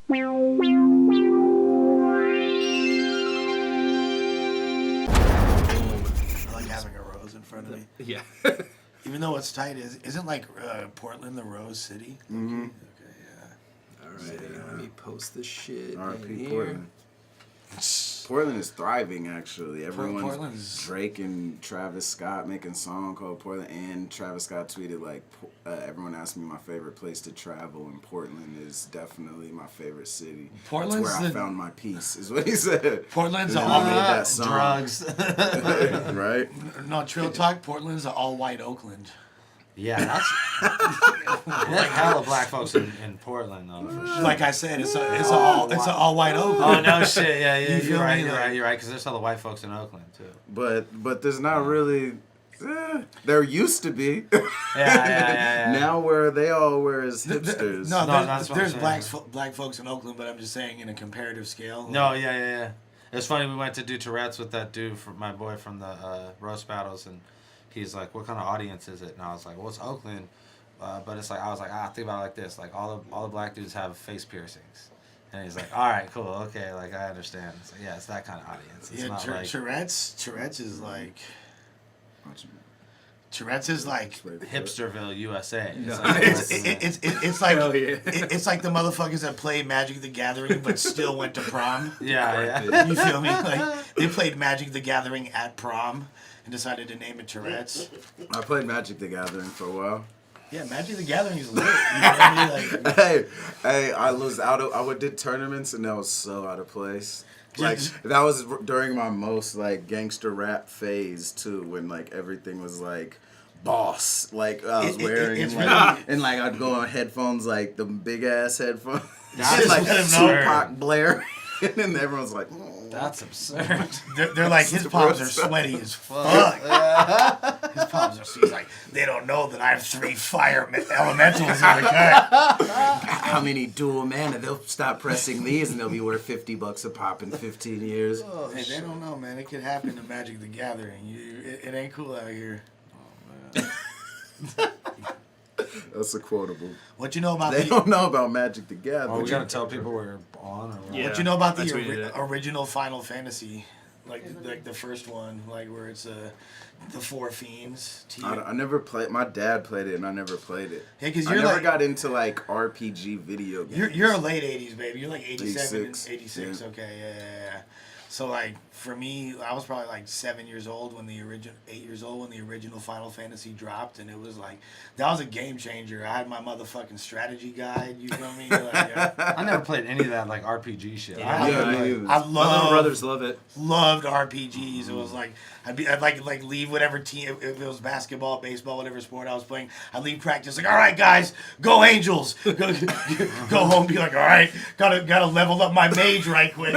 like having a rose in front of me. Yeah. Even though what's tight isn't like Portland the Rose City? Mm-hmm. Okay, yeah. All right, let me post this shit. R.I.P. Portland. Portland is thriving, actually. Everyone's Portland's... Drake and Travis Scott making a song called Portland, and Travis Scott tweeted, like, everyone asked me my favorite place to travel, and Portland is definitely my favorite city. Portland's It's where I found my peace, is what he said. Portland's And all he made that song. drugs. Right? No, Trill Talk, Portland's an all-white Oakland. Yeah, that's there's hella black folks in Portland though. For sure. Like I said, it's an all-white Oakland. Oh no shit, yeah, You feel you're right, me? you're right, because there's hella white folks in Oakland too. But there's not really... there used to be. Yeah. Now where they all wear is hipsters. There's black folks in Oakland, but I'm just saying in a comparative scale. No, yeah. It's funny, we went to do Tourette's with that dude, my boy from the roast battles, and he's like, what kind of audience is it? And I was like, well, it's Oakland. But it's like, I was like, think about it like this. Like, all the black dudes have face piercings. And he's like, all right, cool, okay, like, I understand. So, yeah, it's that kind of audience. It's not like... Tourette's is like... Tourette's is like... Hipsterville, USA. It's like it's like the motherfuckers that played Magic the Gathering but still went to prom. Yeah. You feel me? Like, they played Magic the Gathering at prom and decided to name it Tourette's. I played Magic the Gathering for a while. Yeah, Magic the Gathering is lit. You know what I mean? Like, hey, I did tournaments and that was so out of place. Like, that was during my most, like, gangster rap phase, too, when, like, everything was, like, boss. Like, I was wearing, and, like, I'd go on headphones, like, the big-ass headphones. That's like, absurd. Tupac Blair. And then everyone's like, oh. That's absurd. They're like, his palms are sweaty as fuck. His palms are, he's like, they don't know that I have 3 fire elementals in the cut. How many dual mana? They'll stop pressing these and they'll be worth $50 a pop in 15 years. Oh, hey, they don't know, man. It could happen to Magic the Gathering. It ain't cool out here. Oh, man. That's a quotable. What you know about They don't know about Magic the Gathering. Oh, we gotta tell people we're on or what? Yeah. What you know about I the tweeted it. original Final Fantasy? Like the first one, like where it's the 4 fiends. I never played. My dad played it, and I never played it. Yeah, because I you're never got into like RPG video games. You're a late 80s baby. You're like 87, 86, 86. yeah. Okay, yeah. So like for me, I was probably like 7 years old when 8 years old when the original Final Fantasy dropped, and it was like that was a game changer. I had my motherfucking strategy guide. You feel me? Like, I never played any of that like RPG shit. Yeah, I my little brothers love it. Loved RPGs. It was like I'd like leave whatever team, if it was basketball, baseball, whatever sport I was playing, I'd leave practice like, all right guys, go Angels. Go home, be like, all right, gotta level up my mage right quick.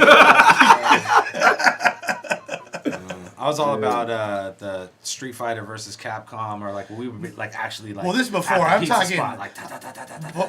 I was all about the Street Fighter versus Capcom, or like we would be like actually like. Well, this before at the I'm pizza talking spot, like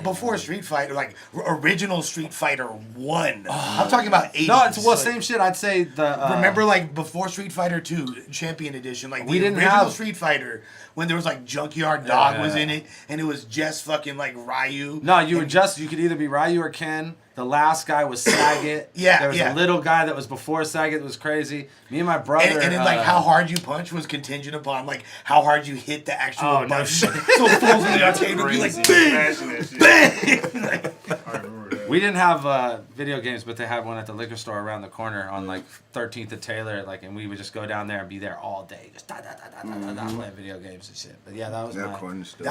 before Street Fighter, like original Street Fighter 1. I'm talking about 80s. No, it's like, same shit. I'd say the. Remember, like before Street Fighter 2 Champion Edition, like we didn't original have Street Fighter when there was like Junkyard Dog was in it, and it was just fucking like Ryu. No, you could either be Ryu or Ken. The last guy was Sagat. Yeah, there was a little guy that was before Sagat that was crazy. Me and my brother. And then like how hard you punch was contingent upon like how hard you hit the actual button. No shit. So fools in the arcade would be like bang, bang. I remember that. We didn't have video games, but they had one at the liquor store around the corner on like 13th and Taylor, like, and we would just go down there and be there all day, just playing video games and shit. But yeah, that was that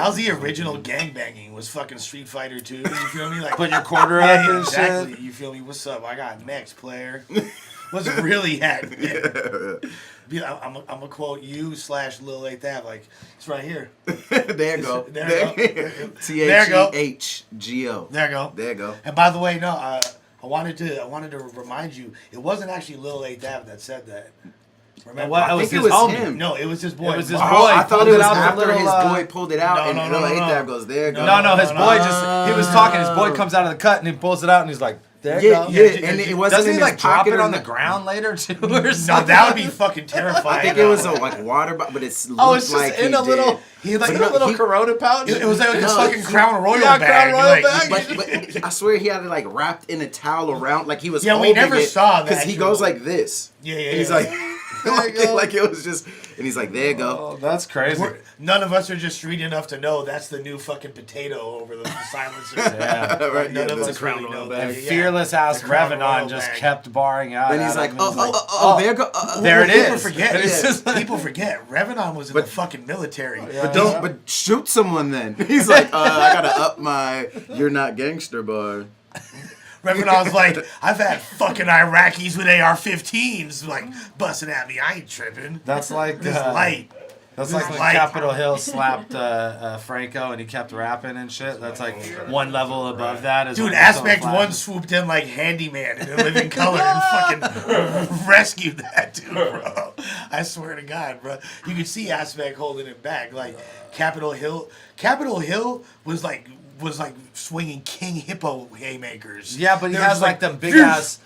was the original gangbanging. Was fucking Street Fighter 2. You feel me? Like put your quarter up and exactly. shit. You feel me? What's up? I got next player. What's really happening? I'm gonna quote you / Lil 8th Ave. Like it's right here. There you go. There you go. THEHGO. There you go. There you go. And by the way, no, I wanted to remind you, it wasn't actually Lil 8th Ave that said that. Remember? What? I It was think his it was homie. him. No, it was his boy. It was his Mark. boy. Oh, I thought pulled it it was out the after little, his boy pulled it out No, and no, Lil no, Eight no. Dab goes, there it goes. No, his no, boy no. just, he was talking, his boy comes out of the cut and he pulls it out and he's like, there you Yeah, go. yeah, and it wasn't Doesn't in he his like drop pocket it or on the nothing. ground later too or No, something? that would be fucking terrifying. I think it was a like water bottle, but it's Oh, it's just like in he a little, did. he like But in a no, little he- Corona pouch. It was like his No, fucking Crown Royal Yeah, bag. Crown Royal like, bag. But I swear he had it like wrapped in a towel around, like he was. Yeah, we holding never it, saw that because he actual- goes like this. Yeah, yeah, And he's yeah. like, There you go. like it was just, and he's like, there you go. Oh, that's crazy. None of us are just street enough to know that's the new fucking potato over the silencer. Yeah. Right, None yeah, of that's us a Crown really Royal know bag. that. And Yeah. fearless ass The Crown Revenant Royal just bag. kept barring out. Then at he's like, him. there you go. There it People is. forget. And it's Yeah. just like- People forget. Revenant was in But- the fucking military. But don't, but shoot someone then. He's like, I gotta up my "you're not gangster" bar. Revenant's like, I've had fucking Iraqis with AR-15s like busting at me. I ain't tripping. That's like This light. That's like when Light. Capitol Hill slapped Franco and he kept rapping and shit. That's like one level above that. Is Dude, when Aspect someone 1 swooped in like handyman in living color and fucking rescued that dude, bro. I swear to God, bro. You could see Aspect holding it back. Like Capitol Hill was like swinging King Hippo haymakers. Yeah, but he There has was, like them big "Phew." ass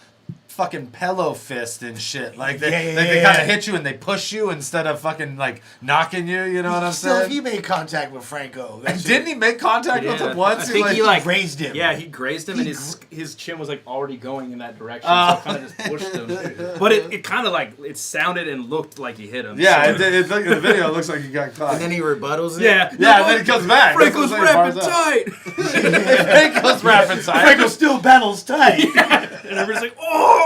fucking pillow fist and shit. Like they, Yeah, yeah, like they yeah, kind of yeah. hit you and they push you instead of fucking like knocking you. You know what I'm Still, saying? he made contact with Franco. That And shit didn't he make contact with Yeah, him once? I think he like raised him. Yeah, he grazed him, He and his chin was like already going in that direction, so it kind of just pushed him. But it kind of like it sounded and looked like he hit him. Yeah, so- it look, the video looks like he got caught. And then he rebuttals it. yeah, yeah, and then he comes back. Franco's That's what I'm rapping saying, tight, Franco's rapping tight. Franco still battles tight. and everybody's like, "Oh,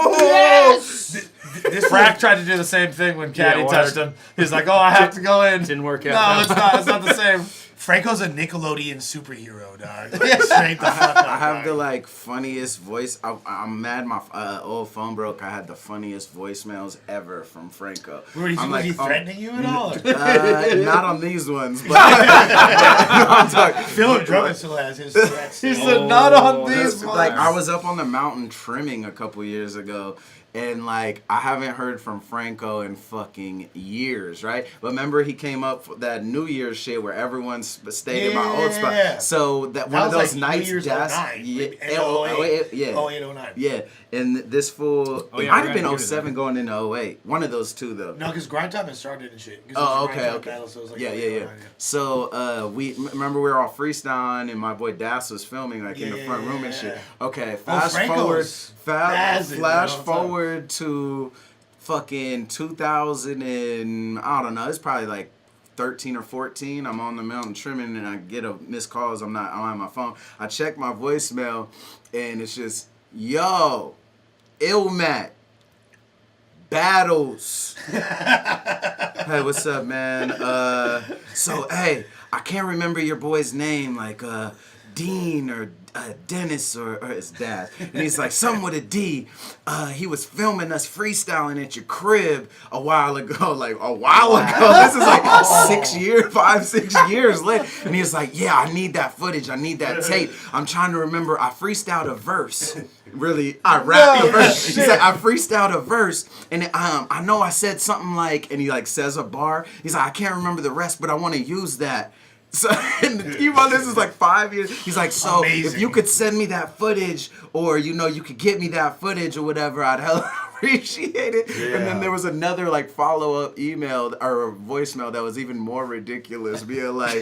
This Frack tried to do the same thing when Caddy Yeah, touched him. He's like, "Oh, I have to go in." didn't work No, out." it's not. It's not the same. Franco's a Nickelodeon superhero, dog. Straight the fuck up. I have the dog. like funniest voice. I'm mad. My old phone broke. I had the funniest voicemails ever from Franco. Was I'm he threatening you at all? not on these ones, but I'm talking. Philip Drummond still has his threats. He still. said, "Not on Oh, these." Like ones." I was up on the mountain trimming a couple years ago, and like I haven't heard from Franco in fucking years, right? But remember he came up for that New Year's shit where everyone stayed in my old spot. Yeah. So that one That of was those like New nights, Year's that's 09, yeah, maybe, end of 08. yeah, 08, 09. yeah. And this fool, Oh, it yeah, might I have forgot been you did 07 going into 08. One of those two though. No, because Grind Time had started and shit. 'Cause it Oh, was a okay, Grind Time okay. battle, so it was like Yeah, 08, yeah, yeah. 09, So remember we were all freestyling and my boy Das was filming like in the front room and shit. Okay, fast forward, Franco's spazzing, flash bro. What's forward to fucking 2000 and I don't know. It's probably like 13 or 14. I'm on the mountain trimming and I get a missed calls. I'm on my phone. I check my voicemail and it's just yo, Illmac. Battles. Hey, what's up, man? So, hey, I can't remember your boy's name, like Dean or Dennis or his dad. And he's like, something with a D. He was filming us freestyling at your crib a while ago. Like, a while ago. This is like 5-6 years later. And he was like, yeah, I need that footage. I need that tape. I'm trying to remember. I freestyled a verse. Really, I rapped the verse. He said, I freestyled a verse, and I know I said something like, and he like says a bar. He's like, I can't remember the rest, but I want to use that. So, and this is like 5 years. He's like, so Amazing. if you could send me that footage, or you could get me that footage or whatever, I'd hella appreciate it. Yeah. And then there was another like follow-up email or voicemail that was even more ridiculous, being like, yo,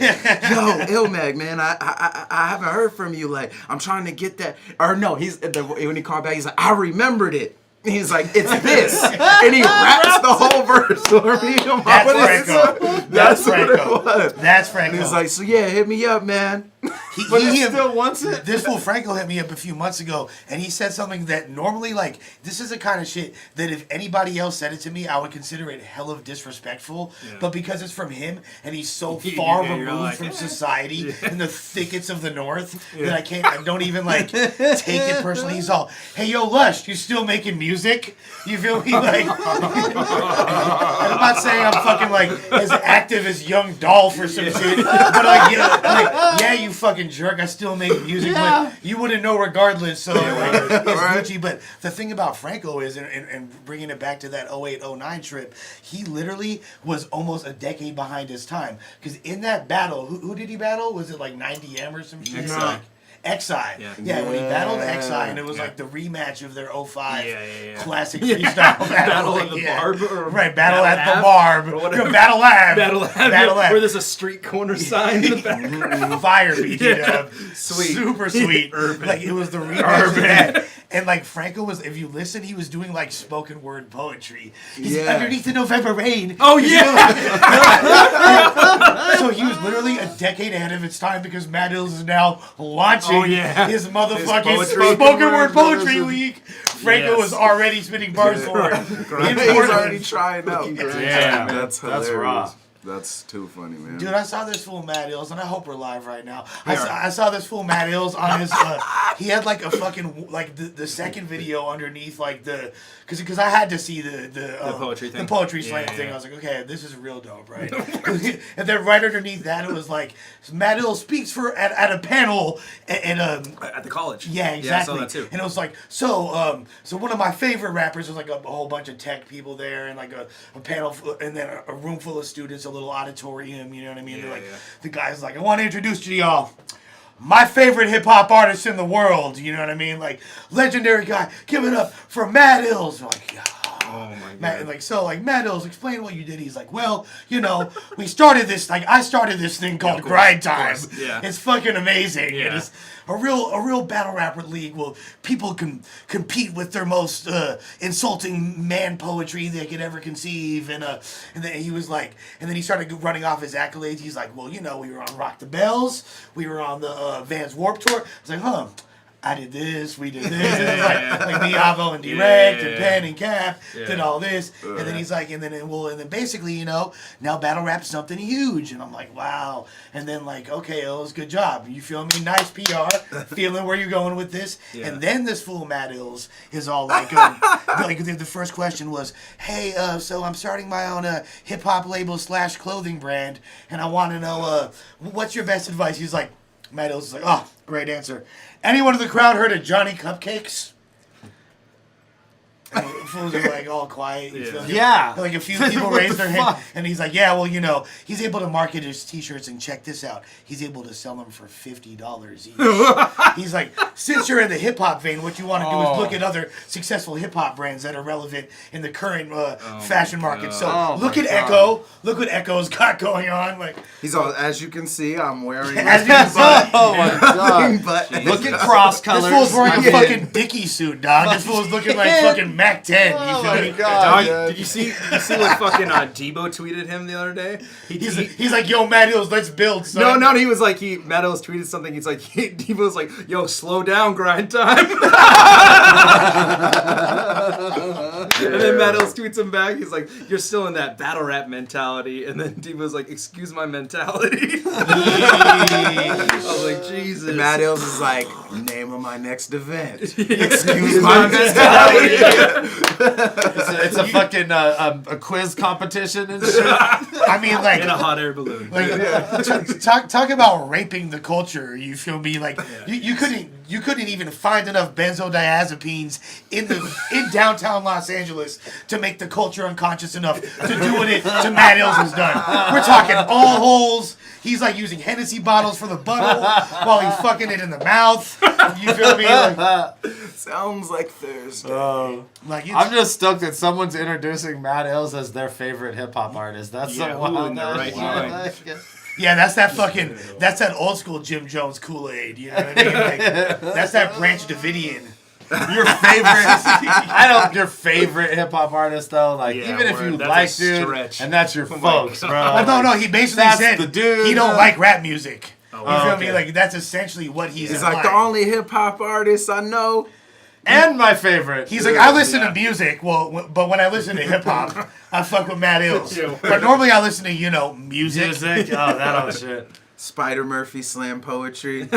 Illmac, man, I haven't heard from you. Like, I'm trying to get that. Or no, when he called back, he's like, I remembered it. He's like, it's this. And he raps the whole verse for me. That's Franco. That's what it Franco. was. That's Franco. And he's like, so yeah, hit me up, man. But he still wants it. This fool Franco hit me up a few months ago, and he said something that normally, like, this is the kind of shit that if anybody else said it to me, I would consider it hell of disrespectful. Yeah. But because it's from him, and he's so Yeah, far you're removed like, from eh. society in the thickets of the North, that I don't even, like, take it personally. He's all, hey, yo, Lush, you still making music? You feel me? Like, and I'm not saying I'm fucking, like, as active as Young Dolph or some shit, but, like, yeah, you fucking fucking jerk. I still make music, but you wouldn't know regardless. So it's Gucci. But the thing about Franco is, and bringing it back to that 08-09 trip, he literally was almost a decade behind his time. Because in that battle, who did he battle? Was it like 90M or some shit? Xi. Yeah, when he battled Xi, and it was like the rematch of their 05 classic freestyle battle. Battle at the Barb? Right, Battle at the Barb. Battle Lab. Battle Lab. Where there's a street corner sign in the background. Fire beat, Sweet. Super sweet. Like, it was the rematch of that. And like Franco was, if you listen, he was doing like spoken word poetry. He's underneath the November rain. Oh yeah. So he was literally a decade ahead of its time because Matt Illz is now launching his motherfucking spoken word poetry league. Franco was already spitting bars for it. He's already trying out. Yeah, that's hilarious. That's raw. That's too funny, man. Dude, I saw this fool Matt Illz, and I hope we're live right now. I saw this fool Matt Illz on his. He had like a fucking like the second video underneath like the because I had to see the poetry thing, the poetry slam thing. I was like, okay, this is real dope, right? And then right underneath that, it was like Matt Illz speaks at a panel and at the college. Yeah, exactly. Yeah, I saw that too. And it was like so one of my favorite rappers was like a whole bunch of tech people there and like a panel and then a room full of students. A little auditorium, you know what I mean? The guy's like, I want to introduce you to y'all my favorite hip hop artist in the world, you know what I mean? Like, legendary guy, give it up for Matt Illz. Like, oh my God. Matt Illz, explain what you did. He's like, well, you know, I started this thing called Grind Time. Yeah. It's fucking amazing. Yeah. It is a real battle rapper league where people can compete with their most insulting man poetry they could ever conceive. And then he was like, and then he started running off his accolades. He's like, well, you know, we were on Rock the Bells, we were on the Vans Warped Tour. I was like, I did this, we did this, and like me, Avo, and Direct, and Pen, and Cap did all this, and then he's like, and then basically, you know, now battle rap's something huge, and I'm like, wow, and then like, okay, Illz, good job, you feel me, nice PR, feeling where you're going with this, and then this fool Matt Illz is all like, like the first question was, hey, so I'm starting my own hip hop label / clothing brand, and I want to know, what's your best advice? He's like, Matt Illz is like, oh, great answer. Anyone in the crowd heard of Johnny Cupcakes? And fools are like all quiet. You feel me? Yeah. Like a few people raised their hand, and he's like, "Yeah, well, you know, he's able to market his T-shirts, and check this out. He's able to sell them for $50 each." He's like, "Since you're in the hip hop vein, what you want to do is look at other successful hip hop brands that are relevant in the current fashion market. So look at Echo. Look what Echo's got going on. Like he's all, as you can see, I'm wearing. As you can see, oh my God! Look at cross colors. This fool's wearing a fucking Dickie suit, dog. This fool's looking like fucking Mac 10. You feel me? Dog, did you see what fucking Debo tweeted him the other day? He's like, yo, Matt Illz, let's build, son. No, he was like, Matt Illz tweeted something. He's like, Debo was like, yo, slow down, Grind Time. And then Matt Illz tweets him back. He's like, you're still in that battle rap mentality. And then Debo's like, excuse my mentality. I was like, Jesus. And Matt Illz is like, name of my next event. Excuse my mentality. It's a fucking a quiz competition and shit. I mean, like in a hot air balloon. Like, talk about raping the culture. You feel me? Like you couldn't even find enough benzodiazepines in downtown Los Angeles to make the culture unconscious enough to do what Matt Illz has done. We're talking all holes. He's like using Hennessy bottles for the butthole while he's fucking it in the mouth. You feel me? Like, sounds like Thursday. I'm just stoked that someone's introducing Matt Illz as their favorite hip hop artist. That's so wild. Yeah, that's that old school Jim Jones Kool-Aid. You know what I mean? Like, that's that Branch Davidian. Your favorite hip hop artist though, like even if you like dude, and that's your folks, bro. Well, no, he basically said the dude, he don't like rap music. You feel me? Like that's essentially what he's like the only hip hop artist I know. And my favorite. He's like, I listen to music, but when I listen to hip hop, I fuck with Matt Illz. But normally I listen to, music. Oh, that old shit. Spider Murphy slam poetry.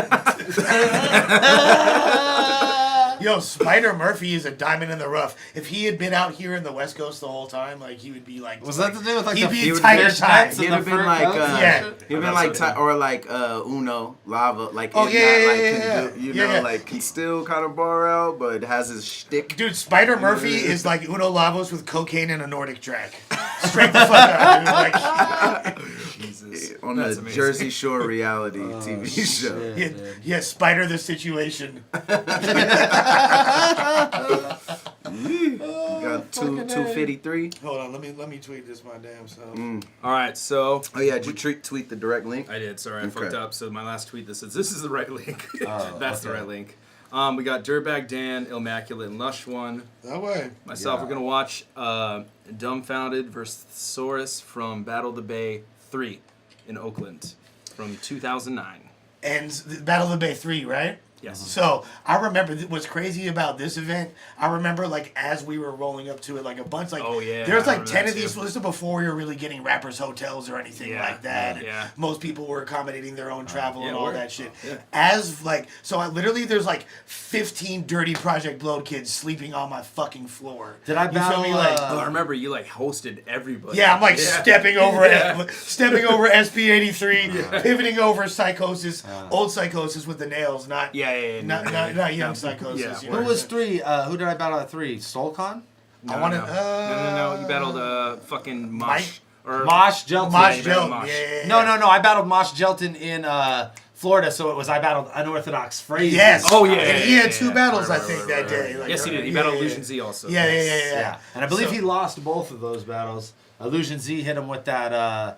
Yo, Spider Murphy is a diamond in the rough. If he had been out here in the West Coast the whole time, like he would be like. Was that to do with like he'd the be tiger tie? fishnets He'd and have the been fur like, coats? Yeah. he'd been like, or like Uno Lava, like Oh, it yeah, not, yeah, like yeah, can yeah. do, you Yeah, know, yeah. like he still kind of bar out, but has his shtick. Dude, Spider Murphy is like Uno Lavos with cocaine and a Nordic track. Straight the fuck up, dude. Like, Jesus. On That's the amazing. Jersey Shore reality TV show. yeah, yeah, Spider the situation. Got 253. Hold on, let me tweet this my damn self. All right, so Oh yeah, did you tweet the direct link? I did. Sorry, I Okay. fucked up. So my last tweet that says this is the right link. That's the okay. right link. We got Dirtbag Dan, Illmaculate, and Lush One. That way. Myself, Yeah. we're gonna watch Dumbfoundead versus Saurus from Battle of the Bay 3 in Oakland from 2009. And Battle of the Bay 3, right? Yes. So I remember what's crazy about this event. I remember like as we were rolling up to it, like a bunch, like Oh, yeah, there's I like remember 10 that of these. too. This is before you were really getting rappers hotels or anything Yeah, like that. And yeah. most people were accommodating their own travel yeah, and all word. that shit. Yeah. As like so, I literally there's like 15 dirty Project Blowed kids sleeping on my fucking floor. Did I You feel battle, me? Like Oh, I remember you like hosted everybody. yeah, I'm like stepping over Yeah. stepping over SP83, pivoting over Psychosis, old Psychosis with the nails, not Yeah. not young Psychosis. Yeah. you Who know. was 3? Who did I battle at 3? Solcon? No, I wanna- no. You battled fucking Mosh. Or Mosh Gelton. Mosh Yeah, Gelton, Mosh. yeah. No. I battled Mosh Gelton in Florida, so I battled Unorthodox Phrase. Yes. Oh, yeah, And he yeah, had two yeah. battles, Right, I think, right, that right, day. right. Like, Yes, he did. He yeah, battled yeah, Illusion Z also. Yeah. Yeah. And I believe So- he lost both of those battles. Illusion Z hit him with that,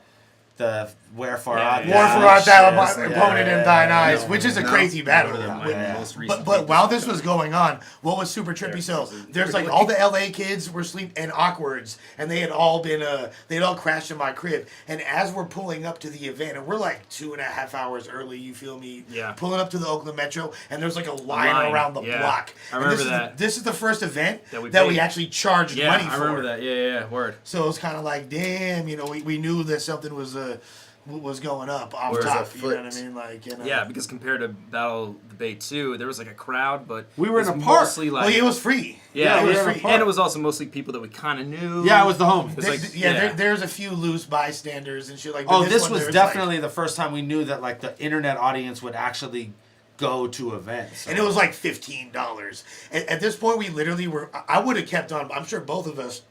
the Wherefore Yeah, Art yeah. War Thou. for Art Thou, Yes, opponent yeah, in thine yeah, eyes, yeah. which is a No. crazy battle. Yeah, With- my most recent But tweet while was this was going on, what was super trippy? So there's like all the LA kids were sleep and awkwards, and they had all been they'd all crashed in my crib. And as we're pulling up to the event, and we're like 2.5 hours early, you feel me? Yeah. Pulling up to the Oakland Metro, and there's like a line around the yeah. block. I And remember this that. Is this is the first event That we that we paid. actually charged Yeah, money for. I remember that. Yeah. Word. So it was kind of like, damn, you know, we knew that something was going up off Whereas top. a You know what I foot- mean? Like, you know. Yeah, because compared to Battle of the Bay 2, there was like a crowd, but We were it in was a park. mostly like Well, it was free. yeah, it it was was free. and it was also mostly people that we kind of knew. Yeah, it was the homies. It's like, There's a few loose bystanders and shit like that. Oh, this one, was there's, definitely the first time we knew that like the internet audience would actually go to events. and it was like $15. At this point, we literally were. I would have kept on. I'm sure both of us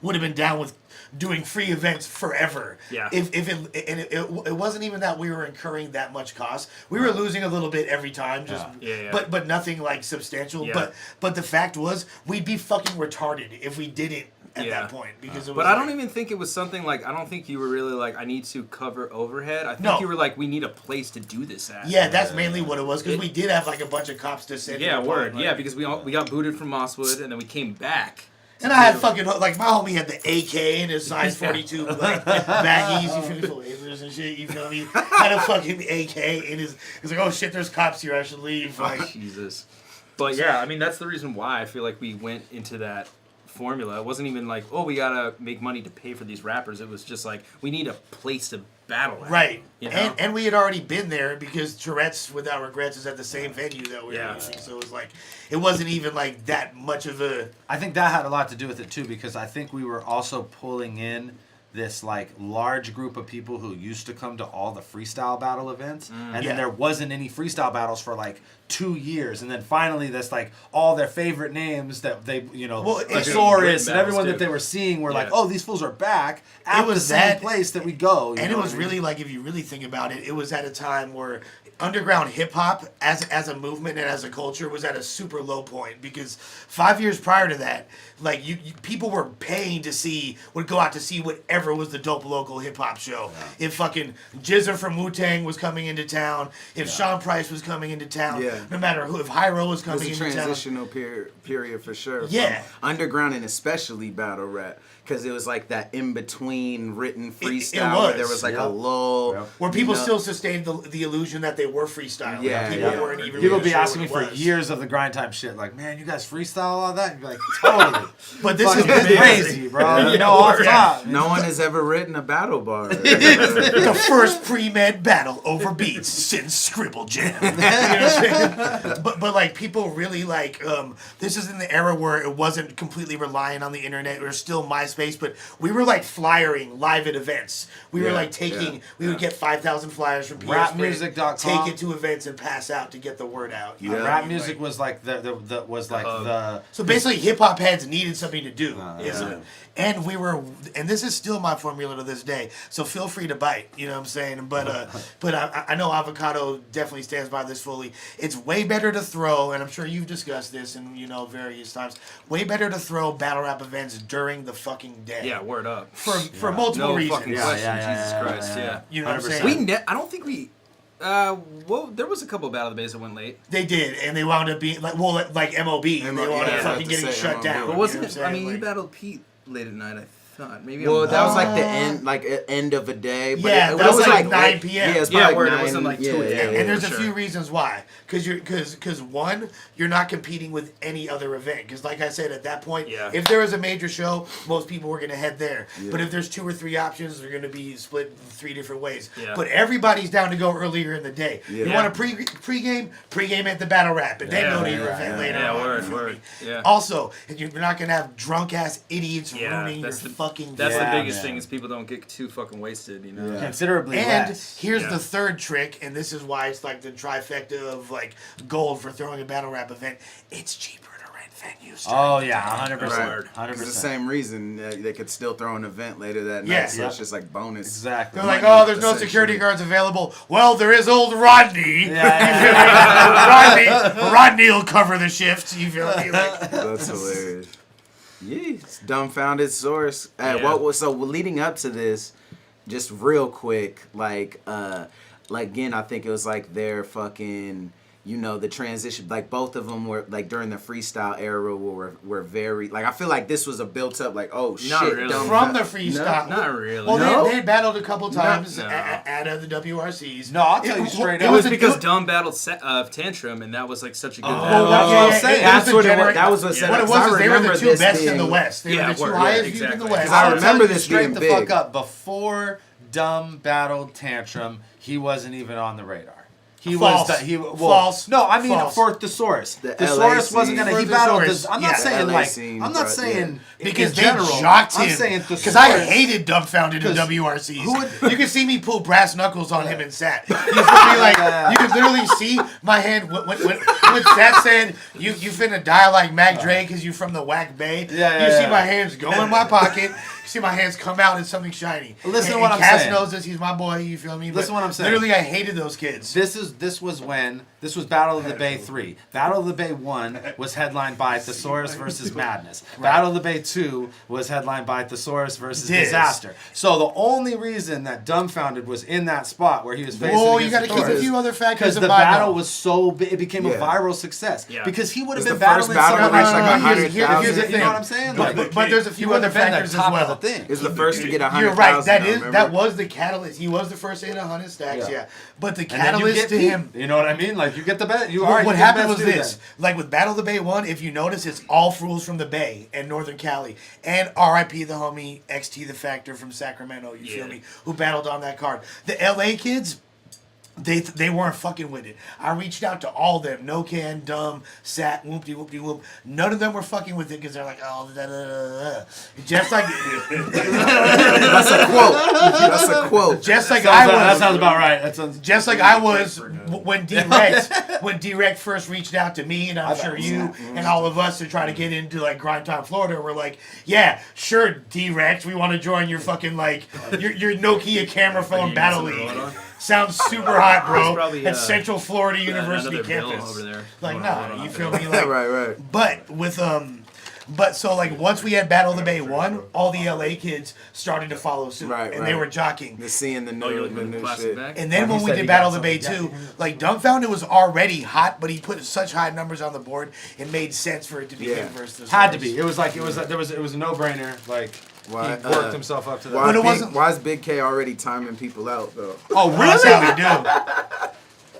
would have been down with doing free events forever. Yeah. If it wasn't even that we were incurring that much cost. We were losing a little bit every time. Just Yeah. But nothing like substantial. Yeah. But the fact was we'd be fucking retarded if we did it at Yeah. that point because it was. But I don't like- even think it was something like, I don't think you were really like, I need to cover overhead. I think No. you were like, we need a place to do this at. Yeah, that's mainly what it was because we did have like a bunch of cops to send. Yeah, to the word. park, Yeah, like- because we got booted from Mosswood and then we came back. And I had fucking, like, my homie had the AK in his size 42, like, baggies, you feel me, for lasers and shit, you feel me? Had a fucking AK in his, he's like, oh shit, there's cops here, I should leave, like. Jesus. But yeah, I mean, that's the reason why I feel like we went into that formula. It wasn't even like, oh, we gotta make money to pay for these rappers. It was just like, we need a place to battle at. Right. You know? And we had already been there because Tourette's Without Regrets is at the same venue that we were using, so it was like, it wasn't even like that much of a. I think that had a lot to do with it too, because I think we were also pulling in this like large group of people who used to come to all the freestyle battle events, and Yeah. then there wasn't any freestyle battles for like 2 years, and then finally that's like all their favorite names that they, you know, Well, the it- Saurus and battles, everyone too. that they were seeing were like, Yeah. oh, these fools are back at was the same that- place that we go, you And know it was what I mean? really like, if you really think about it, it was at a time where underground hip hop as a movement and as a culture was at a super low point because 5 years prior to that, like you people were paying to would go out to see whatever was the dope local hip hop show. If fucking Jizza from Wu-Tang was coming into town, if Sean Price was coming into town, Yeah. no matter who, if Hyro was It coming was a into town. transitional period for sure. from Yeah. underground and especially battle rap, because it was like that in between written It freestyle where was. there was like Yep. a lull. Yep. Where people you know? still sustained the illusion that they were freestyling. Yeah, People yeah. weren't even People really be sure asking me what it for was. years of the grind time shit. Like, man, you guys freestyle all that? And you're like, totally. But this is Fucking crazy, bro. You know, off top. No one has ever written a battle bar. the first pre-med battle over beats since Scribble Jam. You know what I'm saying? But like people really like this is in the era where it wasn't completely relying on the internet. It was still MySpace, but we were like flyering live at events. We were like taking we would get 5,000 flyers from PS Rapmusic.com. take it to events and pass out to get the word out. You know what I Rap mean? music Like, was like the so basically hip hop heads needed something to do. yeah. And we were, and this is still my formula to this day. So feel free to bite, you know what I'm saying? But I know Avocado definitely stands by this fully. It's way better to throw, and I'm sure you've discussed this in various times. Way better to throw battle rap events during the fucking day. Yeah, word up. For multiple No reasons. fucking Yeah, question. yeah, Jesus yeah, Christ, yeah, yeah. You know what I'm 100%. saying? I don't think we. Well, there was a couple of Battle of the Bays that went late. They did, and they wound up being like MOB, and they wound up yeah, fucking to getting say shut MOB. down. But you wasn't know it? what I'm I mean, saying? he battled Pete late at night. I thought maybe. Well, I'm that was wrong. like the end, end of a day. But Yeah, it that was like 9 late. p.m. Yeah, it's Yeah, probably word, it 9, wasn't like 2 yeah, a.m. yeah, And there's for a sure. few reasons why. Because one, you're not competing with any other event. Because like I said, at that point, Yeah. if there was a major show, most people were going to head there. Yeah. But if there's 2 or 3 options, they're going to be split 3 different ways. Yeah. But everybody's down to go earlier in the day. Yeah. You want a pregame at the battle rap, and then Yeah, go to your yeah, event yeah. later Yeah, on. word, you feel word. me? Yeah. Also, you're not going to have drunk ass idiots Yeah, ruining your that's the- fucking That's day. the biggest man. thing is people don't get too fucking wasted, you know. Yeah. considerably And less. here's Yeah. the third trick, and this is why it's like the trifecta of like gold for throwing a battle rap event. It's cheaper to rent venues. Oh yeah, 100%. Right. 100%. It's the same reason they could still throw an event later that night. Yeah. So it's just like bonus. Exactly. They're like, money, oh, there's no security essentially. guards available. Well, there is old Rodney. Yeah, Rodney will cover the shift. You feel me? Like, That's hilarious. Yes, dumbfounded Saurus. Yeah. What was so leading up to this? Just real quick, like again, I think it was like their fucking, the transition. Like both of them were like during the freestyle era were very like. I feel like this was a built up like Not shit. really. from the freestyle. Not really. Well, No? they battled a couple times No. at the WRCs. No, I'll tell you straight up. It was a- because Dumb battled Tantrum, and that was like such a good Well, battle. that's what I'm saying. That's the what it was. genera- That was what set What up. it 'cause was I is they were the remember 2 this best in being- the West. They Yeah, were the 2 word, highest yeah, views in the exactly. West. 'Cause I I'll remember tell you this straight being the big. fuck up. Before Dumb battled Tantrum, he wasn't even on the radar. He False. was False. No, I mean False. for Thesaurus. The Thesaurus LA wasn't gonna. scene. He For battled. Thesaurus, I'm not yeah. saying LA like. scene, I'm not right, saying Because in they general. jocked him. I'm saying Because I Thesaurus. hated Dumbfoundead in 'Cause WRCs. who would- You can see me pull brass knuckles on him and Sat. You feel me? Like you can literally see my hand when Sat said you finna die like Mac Dre because you from the Whack Bay. Yeah, you see yeah. my hands go in my pocket. You see my hands come out and something shiny. Listen to and what I'm Cass saying. knows this. He's my boy. You feel me? Listen But what I'm saying. Literally, I hated those kids. This was Battle of the Bay 3. Battle of the Bay 1 was headlined by Thesaurus versus Madness. Battle of the Bay 2 was headlined by Thesaurus versus Diz. Disaster. So the only reason that Dumbfounded was in that spot where he was facing Whoa, against you got to keep Thesaurus a few other factors because in the mind. battle though. was so big, it became a Yeah. viral success. Yeah. Because he would have It been was the first battling battle someone to reach like like 100,000. Here's the You know thing. what I'm saying? But there's a he few would other have been the factors as top well. of the thing. Is the first to get 100,000. You're right. That I is remember. that was the catalyst. He was the first to hit 100 stacks. Yeah. Yeah, but the And then you catalyst get to Pete. him. You know what I mean? Like you get the bet. You What, are. what you get happened the was best dude this: then. like with Battle of the Bay 1, if you notice, it's all fools from the Bay and Northern Cali, and R.I.P. the homie XT the Factor from Sacramento. You feel Yeah. me? Who battled on that card? The L.A. kids. They weren't fucking with it. I reached out to all of them. No Can, Dumb, Sat, Whoopty Whoopty Whoop. None of them were fucking with it because they're like, oh, da, da, da, da. Just like That's a quote. That's a quote. just like That I was. sounds about right. That sounds Just like I was when Direct first reached out to me, and I'm sure you and all of us to try to get into like Grind Time Florida, we're like, yeah, sure, Direct, we want to join your fucking like your Nokia camera phone battle league. Sounds super hot, bro. It's probably, At Central Florida University another bill campus. over there. Like, nah, you feel me? Like, Right. but with but so like once we had Battle of the Bay 1, all the LA kids started to follow suit, Right, and they right. were jockeying. The seeing the Oh, you're new, looking the at the new plastic shit. bag? And then He when we said did he Battle got of the Bay something. 2, like Dumbfoundead was already hot, but he put such high numbers on the board, it made sense for it to be Yeah. him versus had to Saurus. be. It was a no brainer. Like Why, he worked himself up to that. But it wasn't- Why is Big K already timing people out though? Oh That's how we do.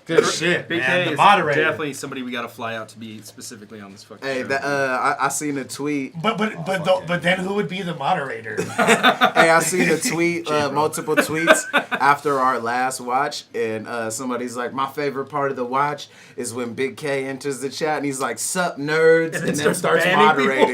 Good shit, Big man. K The is moderator. definitely somebody we got to fly out to be specifically on this fucking Hey, show. I seen a tweet. But then who would be the moderator? Hey, I seen a tweet, multiple tweets after our last watch, and somebody's like, my favorite part of the watch is when Big K enters the chat and he's like, "Sup, nerds," and then starts banning moderating.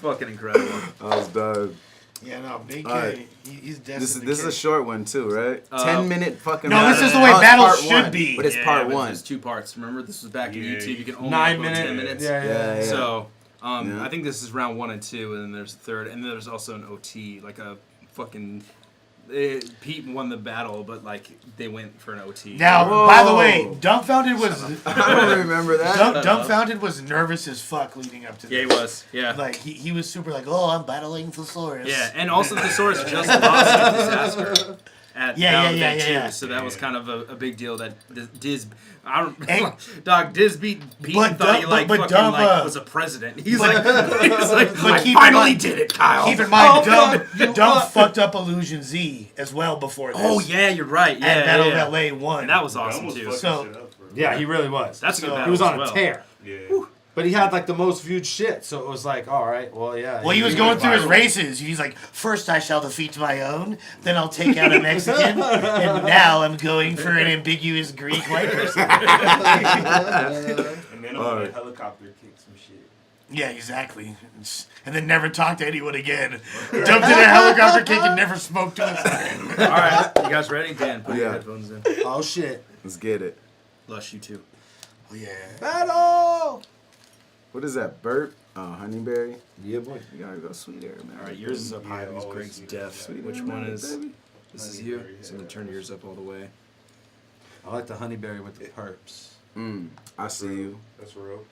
Fucking incredible. I was done. Yeah, no, Big K. Alright. He's This definitely. is a short one too, right? 10-minute fucking. No, this battle. is the way Oh, it's battles part should one, be. But it's part but one. There's 2 parts. Remember, this was back in YouTube. You can only 9 upload minutes. 10 minutes. Yeah. So, Yeah. I think this is round 1 and 2, and then there's a third, and then there's also an OT, like a fucking. Pete won the battle, but like they went for an OT. Now, Whoa. by the way, Dumbfoundead was I don't remember that. Dumbfoundead was nervous as fuck leading up to this. Yeah, he was. Yeah. Like he was super like, oh, I'm battling Thesaurus. Yeah, and also the Saurus just lost to Disaster at Yeah, Validate too, yeah. so that was kind of a big deal that Diz. I don't. And- Dog Diz beat Pete But and thought he Dumb- like but fucking Dumb, like was a president. He's but- like, but I keep in finally mind- did it, Kyle. Keep in mind, Oh, Dumb fucked up Illusion Z as well before this. Oh yeah, you're right. Yeah, At Battle yeah. of LA 1. And that was That awesome was too. fucking So- shit up, bro. Yeah, he really was. That's a good So- battle He was on as a well. tear. Yeah. But he had like the most viewed shit, so it was like, all right, well, yeah. Well, he was going through his races. He's like, first I shall defeat my own, then I'll take out a Mexican, and now I'm going for an ambiguous Greek white person. And then I'm gonna helicopter kick some shit. Yeah, exactly. And then never talk to anyone again. Dumped in a helicopter kick and never spoke to us again. All right, you guys ready? Dan, put your Yeah. headphones in. Oh shit. Let's get it. Lush, you too. Yeah. Battle. What is that? Burp? Oh, honeyberry. Yeah, boy. You gotta go sweet air, man. All right, yours is up high Yeah, because always Greg's sweet. deaf. Sweet Which air, one man, is? baby. This is you. So I'm gonna turn yours up all the way. I like the honeyberry with the perps. I see you. That's real.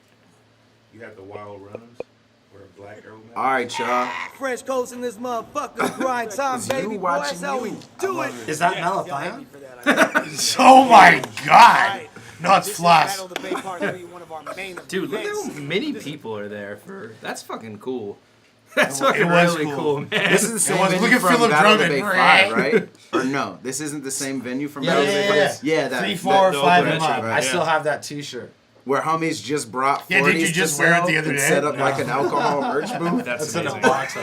You had the wild runners or the black arrow man. All right, y'all. Fresh coast in this motherfucker. Grind time, It's you baby. Boy, watching that's how we you. do it. Is that malathion? Oh my god! No, it's floss. Dude, look how many people are there for. That's fucking cool. That's fucking was really cool. cool, man. This is the same was- venue look at from Philip Battle of the Drummond. Bay 5, right? Or no, this isn't the same venue from Battle of the Bay 5? Yeah, that 3, 4, the 5, open and entry, up. right? I still have that T-shirt. where homies just brought 40s Yeah, did you to just wear it sell the other and day? set up No. like an alcohol merch booth? That's in a amazing. box.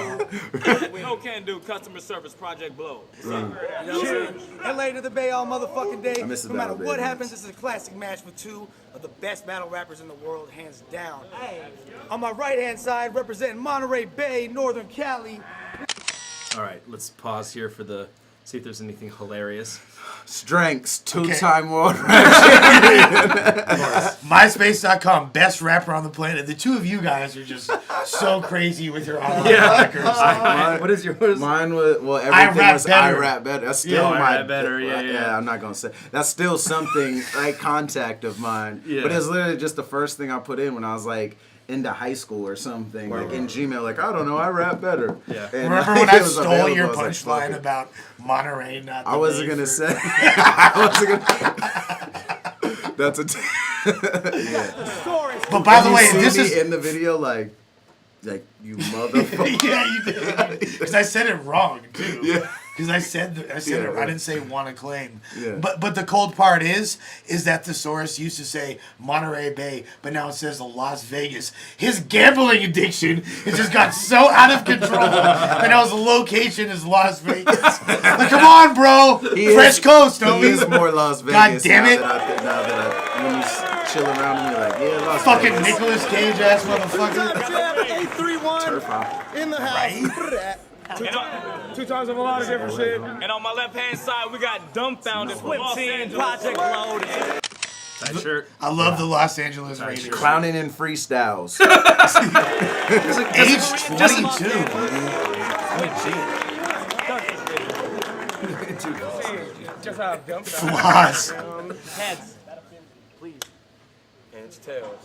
No can do customer service project blow. LA to the Bay all motherfucking day. I miss the No matter Battle what Bay happens, this is a classic match with 2 of the best battle rappers in the world, hands down. On my right hand side, representing Monterey Bay, Northern Cali. All right, let's pause here for the. See if there's anything hilarious. Strengths, two-time world MySpace.com, best rapper on the planet. The two of you guys are just so crazy with your online records. What is your? What is? Mine was, well, everything rap was better. I rap better. That's still Yeah, I my. rap better, yeah. I'm not gonna say that's still something like contact of mine. Yeah. But it's literally just the first thing I put in when I was like into high school or something, like in Gmail. Like I don't know, I rap better. Yeah. And Remember when I it was stole available, your I was like, fuck punchline it. about Monterey not the I wasn't Bay gonna for- say. I wasn't gonna. That's a. But by the You way, see this me is in the video, like you motherfucker. yeah, you did. Because I said it wrong too. Yeah. Because I said Yeah, it. I right. didn't say wanna claim. Yeah. But the cold part is that Thesaurus used to say Monterey Bay, but now it says Las Vegas. His gambling addiction has just got so out of control, and now his location is Las Vegas. Like, come on, bro. He Fresh is- coast, don't He we? is more Las Vegas. God damn it. Now that I when you chill around and you're like, yeah, Las Fucking Vegas. Nicolas Cage ass motherfucker. Turf hop. In the house. Two times of a lot of different shit. And on my left hand side, we got Dumbfoundead, Flip Team, Project Load. That shirt. I love the Los Angeles Raiders. Clowning in freestyles. Age 22. Just how Dumbfoundead. Floss. Heads. Please. And it's tails.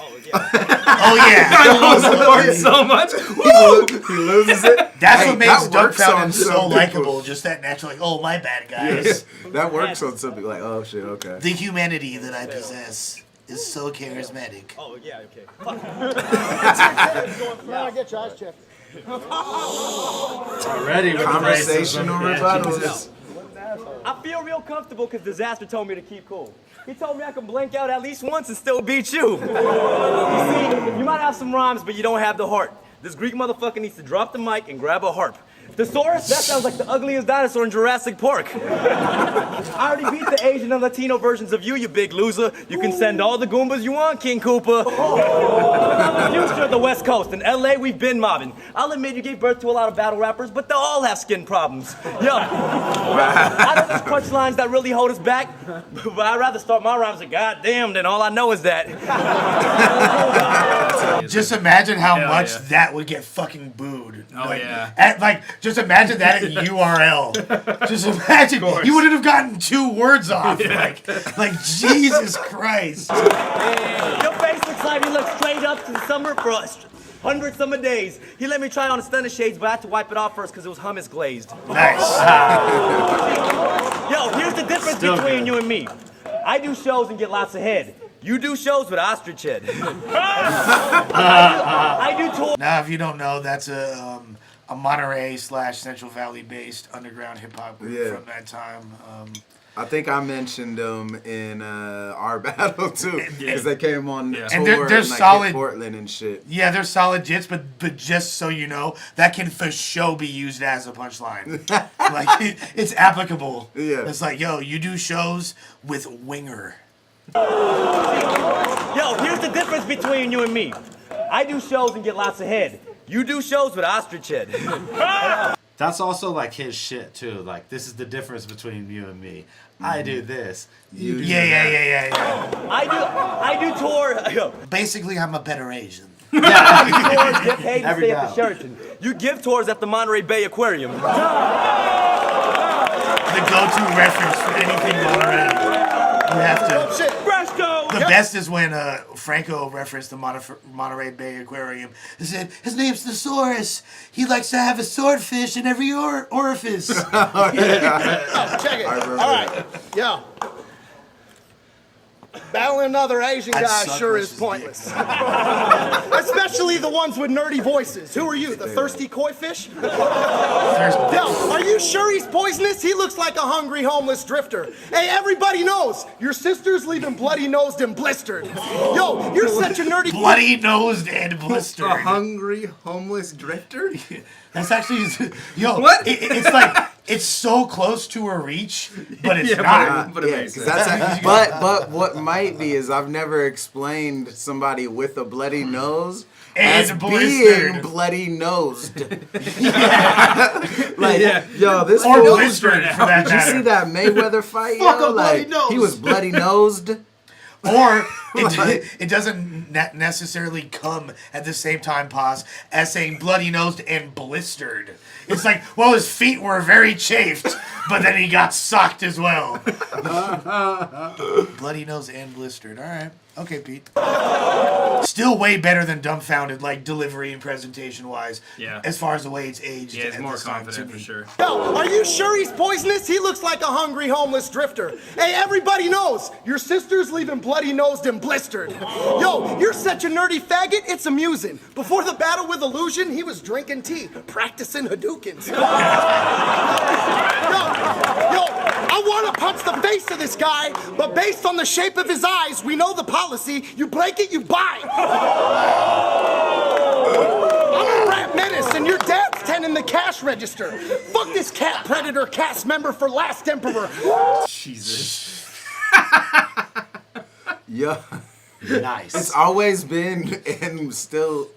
Oh yeah. I love the word so much. He loses it. That's Hey, what makes that works on Dumbfoundead some so people. likable. Just that natural, like, oh, my bad, guys. That works on something like, oh shit, okay. The humanity that I possess is so charismatic. Oh, yeah, okay. I get your eyes checked. Already with Conversational the racism. rebuttals. I feel real comfortable because Disaster told me to keep cool. He told me I can blank out at least once and still beat you. You see, you might have some rhymes, but you don't have the heart. This Greek motherfucker needs to drop the mic and grab a harp. The Saurus? That sounds like the ugliest dinosaur in Jurassic Park. I already beat the Asian and Latino versions of you, you big loser. You can send all the Goombas you want, King Koopa. I'm the future of the West Coast. In LA, we've been mobbing. I'll admit you gave birth to a lot of battle rappers, but they all have skin problems. Yo, I know there's crutch lines that really hold us back, but I'd rather start my rhymes with goddamn than all I know is that. Just imagine how much that would get fucking booed. Oh, yeah. Just imagine that at URL. Just imagine you wouldn't have gotten 2 words off. Like Jesus Christ. Your face looks like you look straight up to the summer for 100 summer days. He let me try on a stunner shades, but I had to wipe it off first because it was hummus glazed. Nice. Yo, here's the difference between you and me. I do shows and get lots of head. You do shows with ostrich head. I do tours. Now, if you don't know, that's a Monterey / Central Valley based underground hip hop group from that time. I think I mentioned them in our battle too, because they came on tour and they're like, solid hit Portland and shit. Yeah, they're solid jits, but just so you know, that can for sure be used as a punchline. It's applicable. Yeah, it's like, yo, you do shows with Winger. Yo, here's the difference between you and me. I do shows and get lots of head. You do shows with ostrich head. That's also like his shit too. Like, this is the difference between you and me. I do this. You do Yeah. I do tour. Basically, I'm a better Asian. Tours get paid to stay at the Sheraton. You give tours at the Monterey Bay Aquarium. The go-to reference for anything Monterey. You have to. The best is when Franco referenced the Monterey Bay Aquarium. He said, his name's the Saurus. He likes to have a swordfish in every orifice. Check it. All right. Yeah. Battling another Asian guy sure is pointless. Especially the ones with nerdy voices. Who are you, the thirsty koi fish? Yo, are you sure he's poisonous? He looks like a hungry homeless drifter. Hey, everybody knows your sister's leaving bloody-nosed and blistered. Yo, you're such a nerdy... Bloody-nosed and blistered. A hungry homeless drifter? That's actually... Yo, what? It's like... It's so close to a reach, but it's not. But it makes sense. But what might be is I've never explained somebody with a bloody nose as being bloody nosed. Yo, this or fool, blistered for that did you see that Mayweather fight? Yo, like he was bloody nosed. Or it doesn't necessarily come at the same time, pause, as saying bloody-nosed and blistered. It's like, well, his feet were very chafed, but then he got socked as well. Bloody-nosed and blistered. All right. Okay, Pete. Still way better than Dumbfoundead, like delivery and presentation-wise. Yeah. As far as the way it's aged. Yeah, he's more confident for sure. Yo, are you sure he's poisonous? He looks like a hungry homeless drifter. Hey, everybody knows your sister's leaving bloody-nosed and blistered. Yo, you're such a nerdy faggot, it's amusing. Before the battle with Illusion, he was drinking tea, practicing Hadoukens. Yo, I want to punch the face of this guy, but based on the shape of his eyes, we know the policy. You break it, you buy. I'm a rap menace, and your dad's tending the cash register. Fuck this cat predator cast member for Last Emperor. Jesus. Yeah. Nice. It's always been and still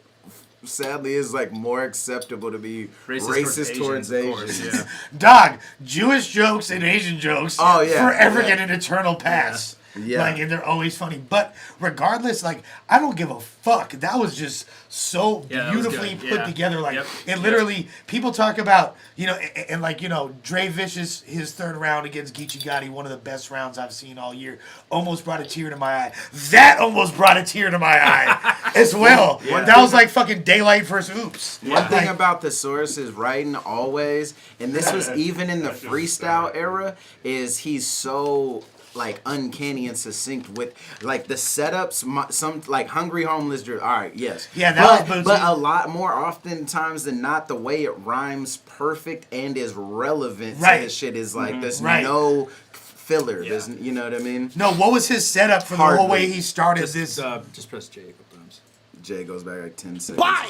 sadly is like more acceptable to be racist towards Asians. Yeah. Dog, Jewish jokes and Asian jokes forever get an eternal pass. Yeah. Like, and they're always funny. But regardless, like, I don't give a fuck. That was just so beautifully put together. Like, it literally, people talk about, you know, and like, you know, Dre Vicious, his third round against Geechee Gotti, one of the best rounds I've seen all year, almost brought a tear to my eye. That almost brought a tear to my eye as well. That was like fucking daylight versus oops. One thing about the Saurus is writing always, and this was even in the freestyle era, is he's so like uncanny and succinct with like the setups. Some like Hungry Homeless. All right, yes. Yeah, that was but a lot more oftentimes than not, the way it rhymes perfect and is relevant to his shit is like there's no filler. Yeah. There's, you know what I mean? No, what was his setup for the whole way he started this? Just press J a couple times. J goes back like 10 seconds. Bye!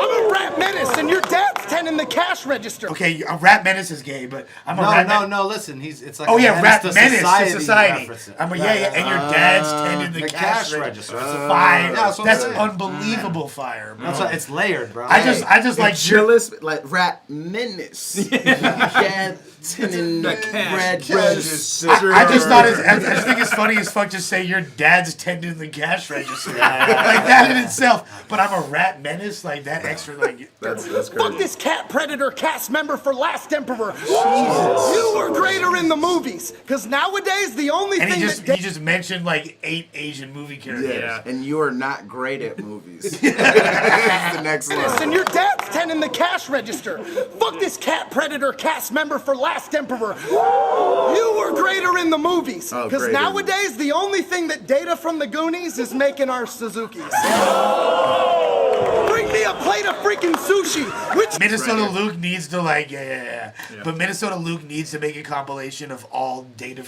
I'm a rap menace, and your dad's tending the cash register. Okay, a rap menace is gay, but I'm a rap menace. No, listen, it's like Oh yeah, rap to menace society to society. reference. And your dad's tending the cash register. Fire. Yeah, that's what That's I'm saying. unbelievable fire, bro. That's what, it's layered, bro. I just like Chillis, like rap menace. Yeah, tending the cash register. I just thought I just think it's funny as fuck to say your dad's tending the cash register. Like that in itself. But I'm a rap menace, like that extra like That's crazy. Fuck this cat predator cast member for Last Emperor. Jesus. You were greater in the movies, because nowadays the only and thing he just mentioned like 8 Asian movie characters. Yeah. And you are not great at movies. That's the next one. And your dad's tending the cash register. Fuck this cat predator cast member for Last Emperor. You were greater in the movies, because nowadays the only thing that Data from the Goonies is making our Suzukis. Bring me a plate of freaking sushi. Which Minnesota Luke needs to But Minnesota Luke needs to make a compilation of all Data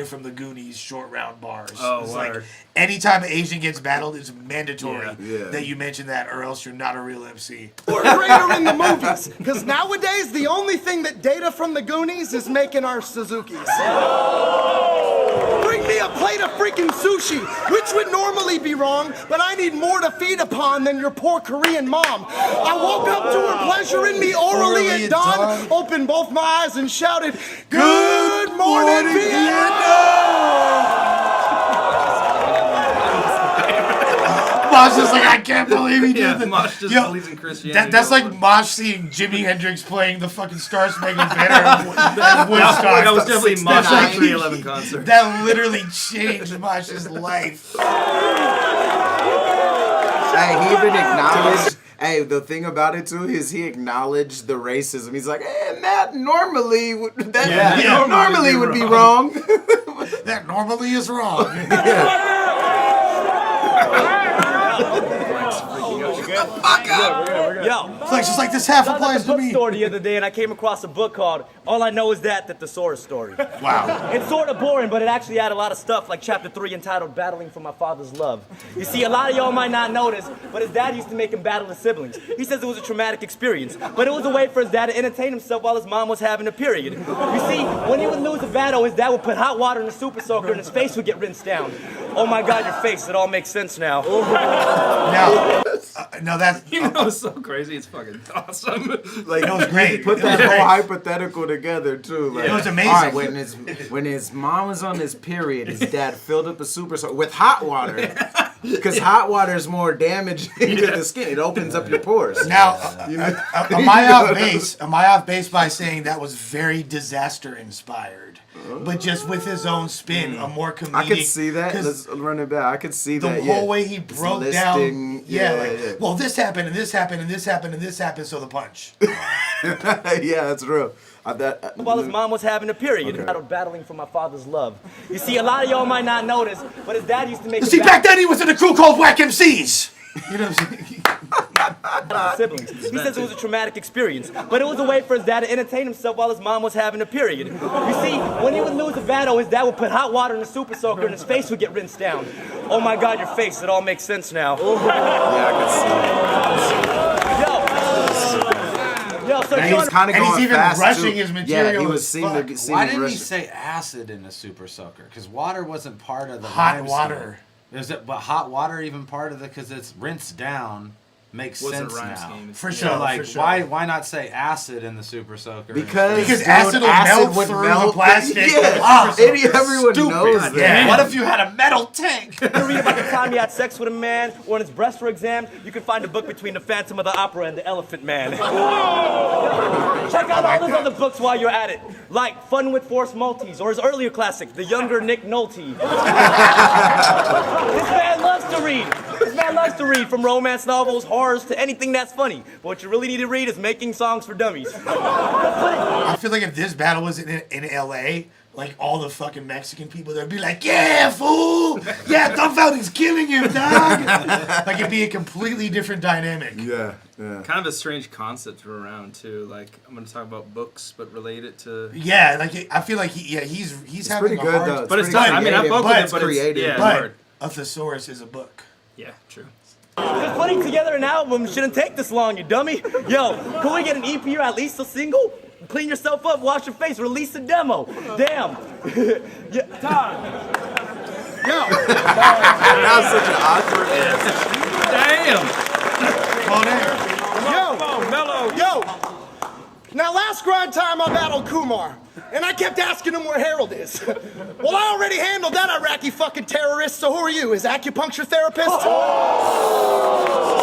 from the Goonies short round bars. Oh, it's word. like anytime an Asian gets battled, it's mandatory Yeah. that you mention that, or else you're not a real MC. We're greater in the movies, because nowadays the only thing that Data from the Goonies is making our Suzukis. Bring me a plate of freaking sushi, which would normally be wrong, but I need more to feed upon than your poor Korean mom. I woke up to her pleasure in me orally at dawn, opened both my eyes and shouted, "Good morning, Vietnam!" Mosh is like, I can't believe he did that. Mosh just believes in Christianity. That's like Mosh seeing Jimi Hendrix playing the fucking Star Spangled Banner at Woodstock. That was definitely Mosh's like- 311 concert. That literally changed Mosh's life. Hey, he even acknowledged. Hey, the thing about it too is he acknowledged the racism. He's like, that normally would would be wrong. That normally is wrong. Yo, Flex is like, this half I was applies at the to me. bookstore the other day and I came across a book called All I Know Is That the Saurus Story. Wow. It's sort of boring, but it actually had a lot of stuff, like chapter 3 entitled Battling for My Father's Love. You see, a lot of y'all might not notice, but his dad used to make him battle his siblings. He says it was a traumatic experience, but it was a way for his dad to entertain himself while his mom was having a period. You see, when he would lose a battle, his dad would put hot water in a super soaker and his face would get rinsed down. Oh my God, your face, it all makes sense now. No, that's... You know, it's so crazy. It's fucking awesome. Like, It was great. Put It was that whole great. hypothetical together too. Like, It was amazing. All right, when his mom was on his period, his dad filled up a super soaker with hot water. Because hot water is more damaging to the skin. It opens up your pores. Now, am I off base? Am I off base by saying that was very disaster inspired, but just with his own spin, a more comedic? I could see that. Let's run it back. I could see The that. whole way he broke down. Yeah. Well, this happened, and this happened, and this happened, and this happened. So the punch. Yeah, that's real. While his mom was having a period, entitled Battling for My Father's Love. You see, a lot of y'all might not notice, but his dad used to make See, back then he was in a crew called Whack MCs. You know what I'm saying? siblings. He says it was a traumatic experience, but it was a way for his dad to entertain himself while his mom was having a period. You see, when he would lose a battle, his dad would put hot water in a super soaker and his face would get rinsed down. Oh my God, your face, it all makes sense now. Yeah, I Yo, so could see it. He's kind of going he's even fast rushing too. his material. Yeah, he was as seeming fuck. to Why didn't he say acid in the super soaker? Because water wasn't part of the Hot rhyme water. scheme. But hot water even part of it because it's rinsed down makes Wasn't sense rhyme now. scheme. For So sure. like, for sure. why not say acid in the super soaker? Because Because acid will melt through the plastic. Yeah, everyone knows that. Yeah. What if you had a metal tank? you can read about the time he had sex with a man or when his breasts were examined. You can find a book between the Phantom of the Opera and the Elephant Man. Check out all those other books while you're at it, like Fun with Force Maltese or his earlier classic, The Younger Nick Nolte. This man loves to read. There's mad lots to read, from romance novels, horrors, to anything that's funny. But what you really need to read is Making Songs for Dummies. I feel like if this battle was in LA, like all the fucking Mexican people, they'd be like, yeah, fool! Yeah, Dumbfoundead's killing him, dog! Like it'd be a completely different dynamic. Yeah, yeah. Kind of a strange concept for around too. Like I'm gonna talk about books, but relate it to. Yeah, like I feel like he's having pretty a good hard. though. But it's pretty not. I mean, I fuck but with it's it, but creative. it's, yeah, But hard. a thesaurus is a book. Yeah, true. Just putting together an album shouldn't take this long, you dummy. Yo, can we get an EP or at least a single? Clean yourself up, wash your face, release a demo. Damn. Yeah. Time. Yo, That was such an awkward Damn. yo, yo. Now, last grind time I battled Kumar, and I kept asking him where Harold is. Well, I already handled that Iraqi fucking terrorist, so who are you, his acupuncture therapist?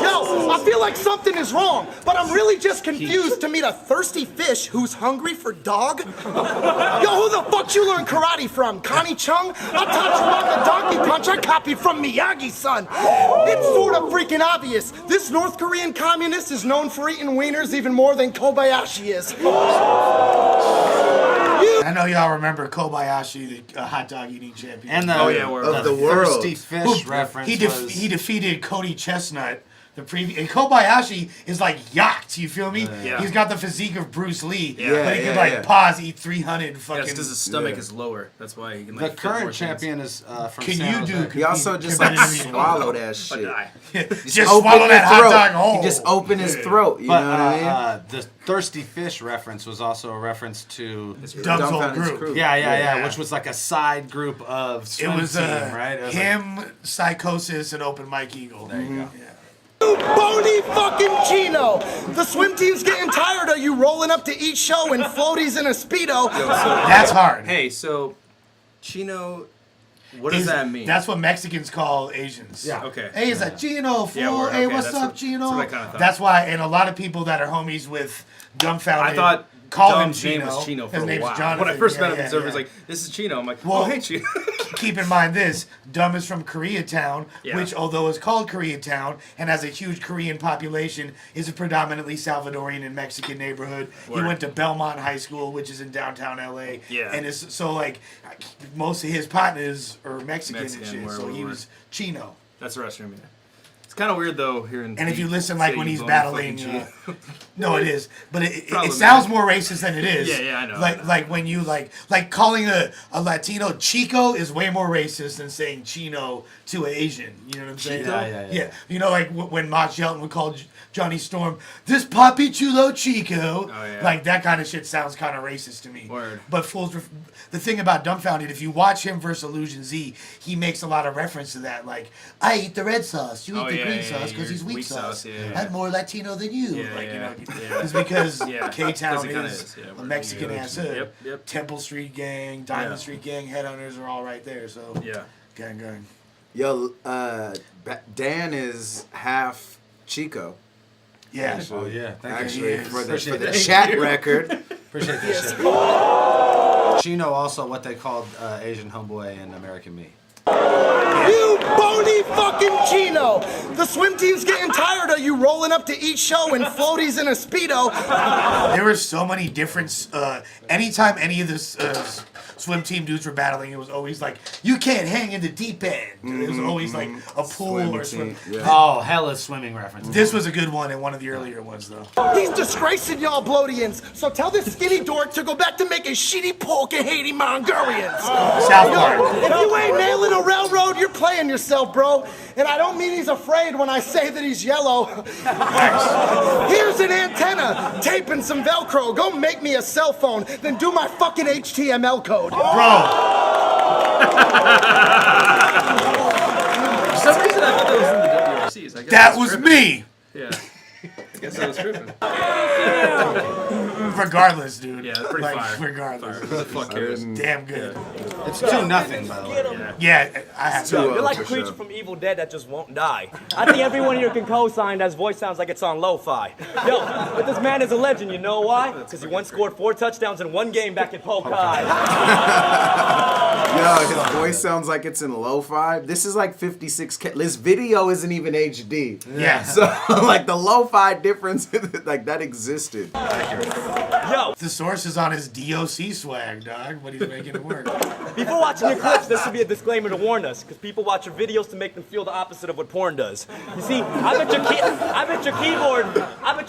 Yo, I feel like something is wrong, but I'm really just confused to meet a thirsty fish who's hungry for dog. Yo, who the fuck you learn karate from? Connie Chung? I taught you about the donkey punch I copied from Miyagi's son. It's sort of freaking obvious. This North Korean communist is known for eating wieners even more than Kobayashi is. I know y'all remember Kobayashi, the hot dog eating champion. And the, Of the world. thirsty fish reference was... He defeated Cody Chestnut. And Kobayashi is like yacht, you feel me? Yeah. He's got the physique of Bruce Lee, Yeah. but he can Yeah. pause, eat 300 Yeah, fucking. it's because his stomach is lower. That's why he can The like. fit more current things. champion is from Can San you Jose. do? He also just like swallow that shit. Just Open swallow your that hot throat. dog whole. He just opened his throat. You But know what I mean? the thirsty fish reference was also a reference to Dumb's whole Dumbfoundead's group. crew. yeah, which was like a side group of It swim was team, right? It was him, Psychosis, and Open Mike Eagle. There you go. You bony fucking Chino! The swim team's getting tired of you rolling up to each show in floaties and a Speedo. That's hard. Hey, so Chino, what does Is- that mean? That's what Mexicans call Asians. Yeah. Okay. Hey, it's like Chino, fool. Yeah, word, Hey, okay, what's that's up, what- Chino? that's what I kinda thought. That's why, and a lot of people that are homies with Dumbfoundead I thought call him Dumb's Chino. name was Chino for His a name's while. Jonathan. When I first met Yeah, him, yeah, the server yeah. was like, "This is Chino." I'm like, Well, "Oh, hey, Chino." Keep in mind this, Dumb is from Koreatown, Yeah. which, although it's called Koreatown and has a huge Korean population, is a predominantly Salvadorian and Mexican neighborhood. He Word. went to Belmont High School, which is in downtown LA. Yeah. And it's so like most of his partners are Mexican, Mexican, and shit, word, so word, he word. was Chino. That's the restroom, yeah. It's kind of weird though here in. And if you listen, like when he's bony battling, fucking Chino. no, it is, but it Problematic. sounds more racist than it is. Yeah, I know. Like when you like calling a Latino Chico is way more racist than saying Chino to an Asian. You know what I'm saying? Yeah. You know, like when Mach Shelton would call Johnny Storm this Papi Chulo Chico. Oh, yeah. Like that kind of shit sounds kind of racist to me. Word. But the thing about Dumbfoundead, if you watch him versus Illusion Z, he makes a lot of reference to that. Like, I eat the red sauce, you eat the green sauce because he's weak sauce. I'm more Latino than you. Yeah, like, yeah, you know, yeah. it's because Yeah, K-Town 'cause it kinda is yeah, a we're- Mexican ass hood. Yep. Temple Street Gang, Diamond Yeah. Street Gang, Headhunters are all right there. So Yeah. gang. Yo, Dan is half Chico. Yeah. Oh yeah, thank Actually, you. for Appreciate the that. chat record. Appreciate that shit. Chino also what they called Asian homeboy in American Me. You bony fucking Chino! The swim team's getting tired of you rolling up to each show in floaties and a Speedo. There were so many different. Anytime any of this swim team dudes were battling, it was always like, you can't hang in the deep end. It was always like a pool or swim. Yeah. Oh, hella swimming reference. This was a good one and one of the earlier ones though. He's disgracing y'all Bloatians, so tell this skinny dork to go back to making shitty pork and hating Mongolians. South Park. If you ain't nailing a railroad, you're playing yourself, bro. And I don't mean he's afraid when I say that he's yellow. Here's an antenna, tape and some Velcro. Go make me a cell phone, then do my fucking HTML code. Bro, For some reason, I thought that was in the WRCs. I guess that I was tripping. me. Yeah. I guess I was tripping. Regardless, dude. Yeah, that's pretty fire. Regardless. Who the fuck cares? Damn good. It's 2-0, by the way. Yeah, I have Yo, You're like a for creature sure. from Evil Dead that just won't die. I think everyone here can co-sign that his voice sounds like it's on lo-fi. Yo, but this man is a legend. You know why? Because he once scored 4 touchdowns in 1 game back at Polk High. Yo, his voice sounds like it's in lo-fi. This is like 56K. This video isn't even HD. Yeah. So, like, the lo-fi difference, like, that existed. Yo, The source is on his DOC swag, dog, but he's making it work. before watching your clips, there should be a disclaimer to warn us, because people watch your videos to make them feel the opposite of what porn does. You see, I bet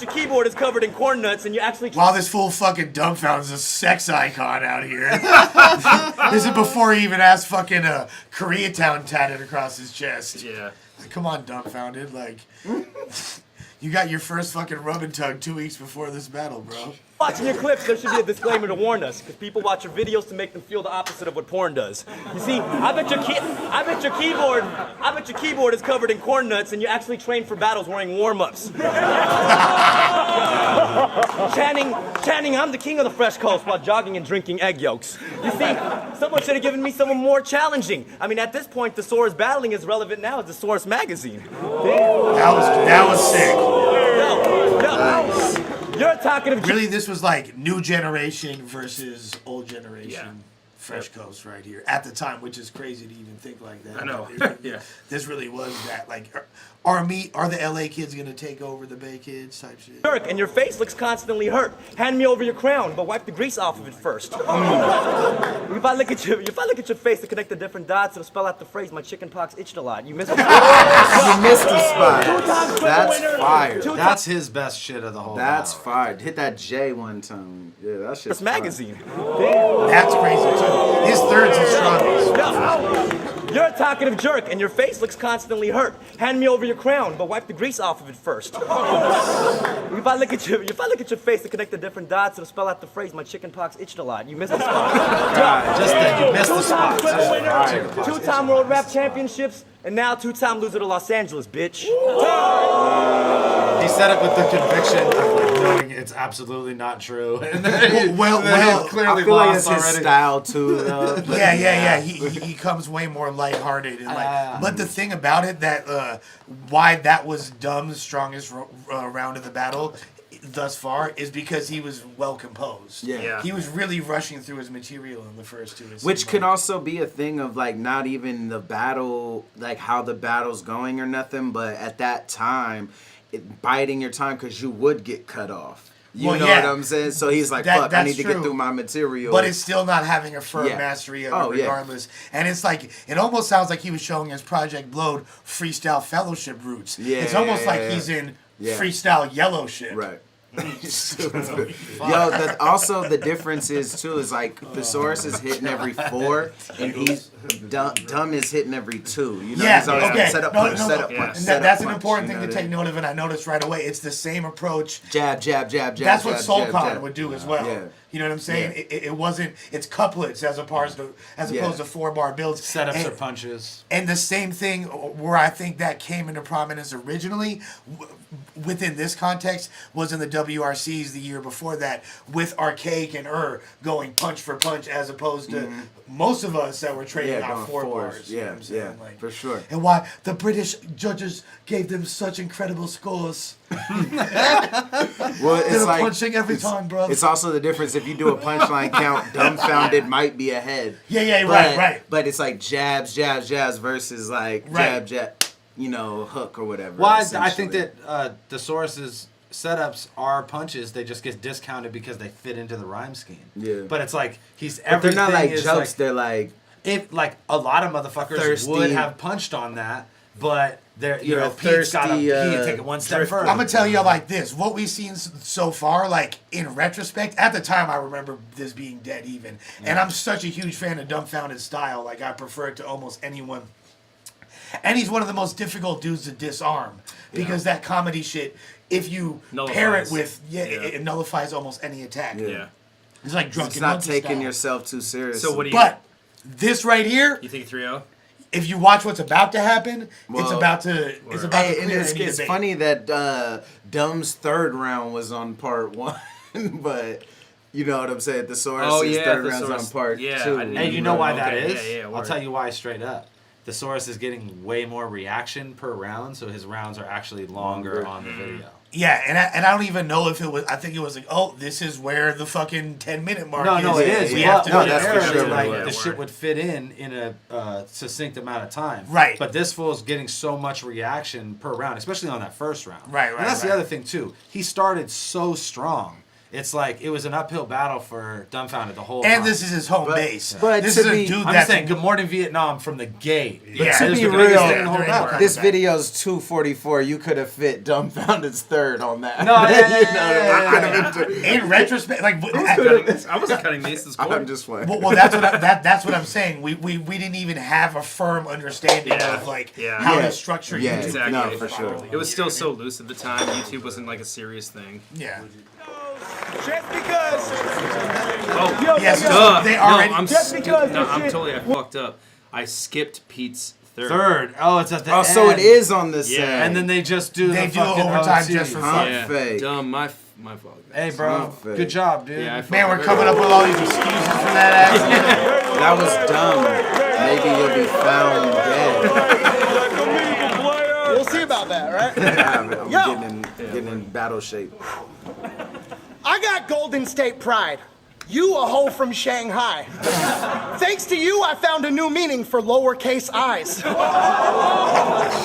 your keyboard is covered in corn nuts, and you actually. While this fool fucking Dumbfoundead's a sex icon out here. This is before he even has fucking Koreatown tatted across his chest. Yeah. Like, come on, Dumbfoundead. Like, you got your first fucking rub and tug 2 weeks before this battle, bro. Watching your clips, there should be a disclaimer to warn us, because people watch your videos to make them feel the opposite of what porn does. You see, I bet your keyboard is covered in corn nuts, and you actually train for battles wearing warm-ups. Chanting, I'm the king of the fresh coast while jogging and drinking egg yolks. You see, someone should have given me someone more challenging. I mean, at this point, the Saurus battling is relevant now as the Saurus magazine. That was sick. Yo, you're talking of Really, this was like new generation versus old generation. Yeah. Fresh Coast right here at the time, which is crazy to even think like that. I know. Yeah. This really was that. Like, are the LA kids gonna take over the Bay kids type shit? jerk, and your face looks constantly hurt. Hand me over your crown, but wipe the grease off of it first. If I look at your face to connect the different dots, it'll spell out the phrase, my chicken pox itched a lot. You missed it. You missed the spot. Two-time That's winner. fire. That's his best shit of the whole That's battle. fire. Hit that J one time. Yeah, that shit's This magazine. That's crazy too. His third's his strongest. You're a talkative jerk, and your face looks constantly hurt. Hand me over your crown, but wipe the grease off of it first. If I look at your face to connect the different dots, it'll spell out the phrase, my chicken pox itched a lot. You missed the spot. Just that you missed the spot. Two-time winner, 2-time World Rap Championships, and now 2-time loser to Los Angeles, bitch. He said it with the conviction of like knowing it's absolutely not true. And then Well, he clearly I feel like lost it's his already. style too, though. Yeah. He comes way more lighthearted and like. But the thing about it that why that was Dumb's strongest round of the battle thus far is because he was well composed. Yeah. He was really rushing through his material in the first two. Which can also be a thing of like not even the battle, like how the battle's going or nothing, but at that time, biding your time because you would get cut off. You know what I'm saying? So he's like, fuck, I need to get through my material. But it's still not having a firm Yeah. mastery of Oh, it yeah. regardless. And it's like, it almost sounds like he was showing his Project Blowed freestyle fellowship roots. Yeah, it's almost yeah, like yeah. he's in Yeah. freestyle yellow shit. Right. Yo, also the difference is too is like the Saurus is hitting every 4 and he's dumb is hitting every 2. You know, Yeah, he's always okay. set up No, punch, no, set no. up And punch. that- set up that's an punch, important you thing know to what I take mean? note of, and I noticed right away. It's the same approach. Jab. That's what jab, Soulcon jab. would do as well. Yeah. You know what I'm saying? Yeah. It wasn't. It's couplets as opposed to 4-bar builds. Setups or punches. And the same thing where I think that came into prominence originally within this context was in the WRCs the year before that with Archaic and going punch for punch as opposed to most of us that were trading out going 4 fours. bars. You know what I'm saying? Yeah, for sure. And why the British judges gave them such incredible scores. Well, They're it's like punching every time, bro. It's also the difference if you do a punchline count, Dumbfoundead might be ahead. Yeah, but, right. But it's like jabs versus like Right. jab, hook or whatever. Well, I essentially. think that the Saurus's setups are punches. They just get discounted because they fit into the rhyme scheme. Yeah. But it's like he's But everything they're not like is jokes. like, They're like if like a lot of motherfuckers Thirsty. would have punched on that, but they're You're a Pete's got thirsty, he can take it one step further. I'm gonna tell you like this: what we've seen so far, like in retrospect, at the time I remember this being dead even, and I'm such a huge fan of Dumbfoundead's style. Like I prefer it to almost anyone. And he's one of the most difficult dudes to disarm because that comedy shit, if you pair it with it nullifies almost any attack. Yeah. It's like drunken it's not monkey taking style. yourself too seriously. So what do you? But this right here, You think 3-0? if you watch what's about to happen, it's Well, about to Hey, and clear it's any debate. funny that Dumb's third round was on part 1. but you know what I'm saying. Thesaurus Oh, is yeah, third round's Thesaurus. on part Yeah, two. I didn't Hey, even you know why that Okay, is? yeah, I'll word. tell you why straight up. The Saurus is getting way more reaction per round, so his rounds are actually longer on the video. Yeah, and I don't even know if it was. I think it was like, oh, this is where the fucking 10-minute mark is. No, it is. We Yeah. have to No, do that's it for early, sure. like, Yeah, the shit word. would fit in a succinct amount of time. Right. But this fool's getting so much reaction per round, especially on that first round. Right, And that's the right. other thing too. He started so strong. It's like it was an uphill battle for Dumbfoundead the whole time. And this is his home base. but this to is a be- dude I'm that's saying good morning Vietnam from the gate. Yeah. To It was be the biggest real, thing in the whole there ain't battle. no This back. video's 2:44. You could have fit Dumbfounded's third on that. No, yeah, You know what I yeah, mean? yeah, I could've been- in retrospect, like I wasn't cutting Mason's cord. I'm just playing. well, that's what that's what I'm saying. We didn't even have a firm understanding Yeah. of like Yeah. how Yeah. to structure Yeah. YouTube. Exactly. No, for sure. It was still so loose at the time. YouTube wasn't like a serious thing. Yeah. Just because. Oh, Yo, Yes, yo, yo. so they already. No, I'm Just because no, this I'm shit- totally. I fucked up. I skipped Pete's third. Third. Oh, it's at the Oh, end. so it is on the Yeah. side. And then they just do They the do fucking overtime OT. just for Huh? fun. Yeah, Fake. dumb. My fault. Hey, bro. Not fake. Good job, dude. Yeah, I Man, we're fucked coming up with all these excuses for that ass. That was dumb. Maybe you'll be found dead. We'll see about that, right? Yeah, man, I'm Yo. getting in battle shape. I got Golden State pride. You a hoe from Shanghai. Thanks to you, I found a new meaning for lowercase i's.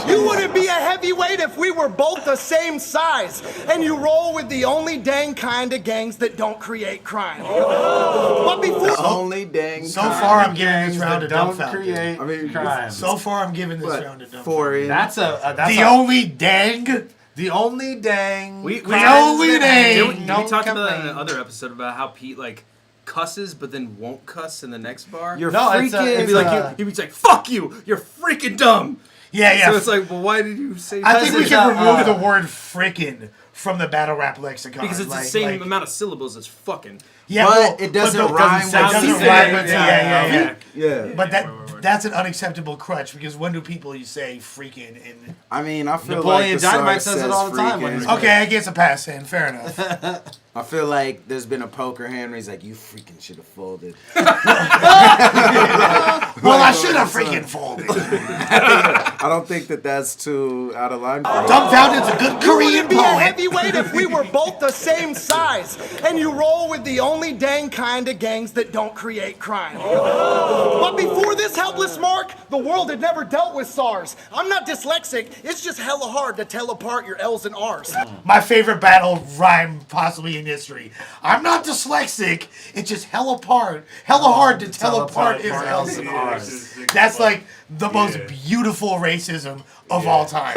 You wouldn't be a heavyweight if we were both the same size. And you roll with the only dang kind of gangs that don't create crime. But before... Only dang. So far, I'm giving this round to Don't Dumbfoundead. create I mean, crime. So far, I'm giving this round to What? Dumbfoundead. 4 in. That's The only dang. the only dang. We only dang. we Don't talked about that in complain. another episode about how Pete like cusses but then won't cuss in the next bar. You're No, it's, freaking. He'd be like, he'd be like, "Fuck you! You're freaking dumb." Yeah, yeah. So it's like, well, why did you say? I think we it's, can remove uh, the word frickin' from the battle rap lexicon. because it's the same amount of syllables as fucking. Yeah, But well, it doesn't but the- rhyme It with doesn't something. rhyme with Yeah. yeah. Yeah. But that's an unacceptable crutch because when do people you say freaking in? I mean, I feel Napoleon like Dynamite Thesaurus says it all the time when freaking. he's- Okay, I guess a pass in. Fair enough. I feel like there's been a poker hand where he's like, "You freaking should have folded." Well, I should have freaking folded. I don't think that that's too out of line for you. Dumbfounded's a good You Korean wouldn't be a poet. heavyweight if we were both the same size. And you roll with the only dang kind of gangs that don't create crime. But before this helpless mark, the world had never dealt with SARS. I'm not dyslexic, it's just hella hard to tell apart your L's and R's. My favorite battle rhyme possibly in history. I'm not dyslexic. It's just hella hard to tell apart his L's and R's. That's like the most beautiful racism of all time.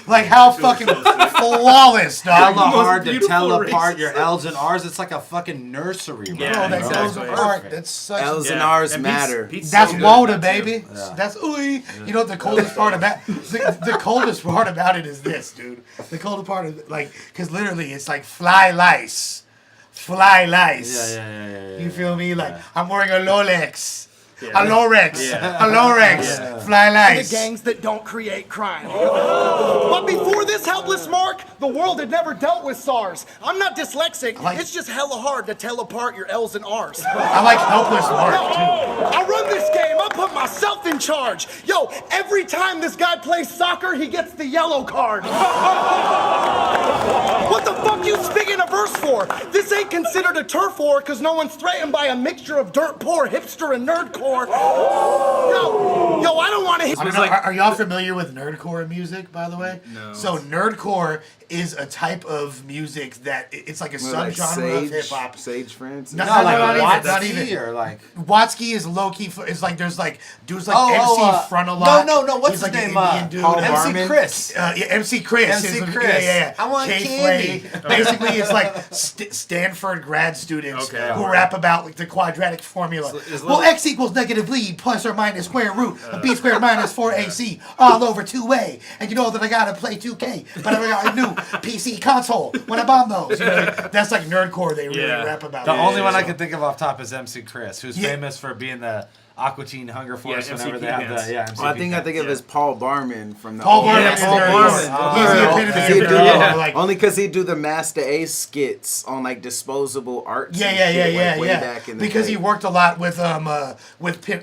Like how fucking flawless, dog. Hella hard to beautiful tell apart racist. your L's and R's. It's like a fucking nursery. Yeah, Bro, that exactly. goes apart. That's such. L's and Yeah. R's And matter. Pete's That's so good Woda, at that, too. baby. That's ooey. You know what the coldest part about the coldest part about it is this, dude. The coldest part is like because literally it's like fly lice. Yeah. You feel me? Like I'm wearing a Rolex. Yeah. A Lorex. Yeah. A Lorex. Fly The lice. gangs that don't create crime. But before this helpless mark, the world had never dealt with SARS. I'm not dyslexic, Like- it's just hella hard to tell apart your L's and R's. I like helpless Mark too. I run this game, I put myself in charge. Yo, every time this guy plays soccer, he gets the yellow card. What the fuck you speaking a verse for? This ain't considered a turf war because no one's threatened by a mixture of dirt poor, hipster, and nerdcore. Yo, I don't want to hit. I don't know, are y'all familiar with nerdcore music, by the way? No. So nerdcore is a type of music that it's like a Well, like subgenre of hip hop. Sage Francis. No, No, like not even. Watsky or like. Watsky is low key. It's like there's like dudes like Oh, MC oh, Frontalot. no, what's He's his like an name? Indian dude. Paul MC Barman? Chris. Yeah, MC Chris. MC is- Chris. Yeah. I want K-Flay. candy. Basically, it's like Stanford grad students Okay. who rap about like the quadratic formula. is Well, little- x equals negative b plus or minus square root of b squared minus 4ac all over 2a. And you know that I gotta play 2K, but I got a new PC console when I bomb those. You know, that's like nerdcore. They really Yeah. rap about. The it. only one I can think of off top is MC Chris, who's Yeah. famous for being the Aqua Teen Hunger Force whenever MCP they have pants. the I think of as Paul Barman from the Paul old Barman. Master Paul Ace. Barman. He's the epitome He'd of do nerd. that. Like, Only because he'd do the Master Ace skits on like disposable arts. and shit, like, way back in the Because day. he worked a lot with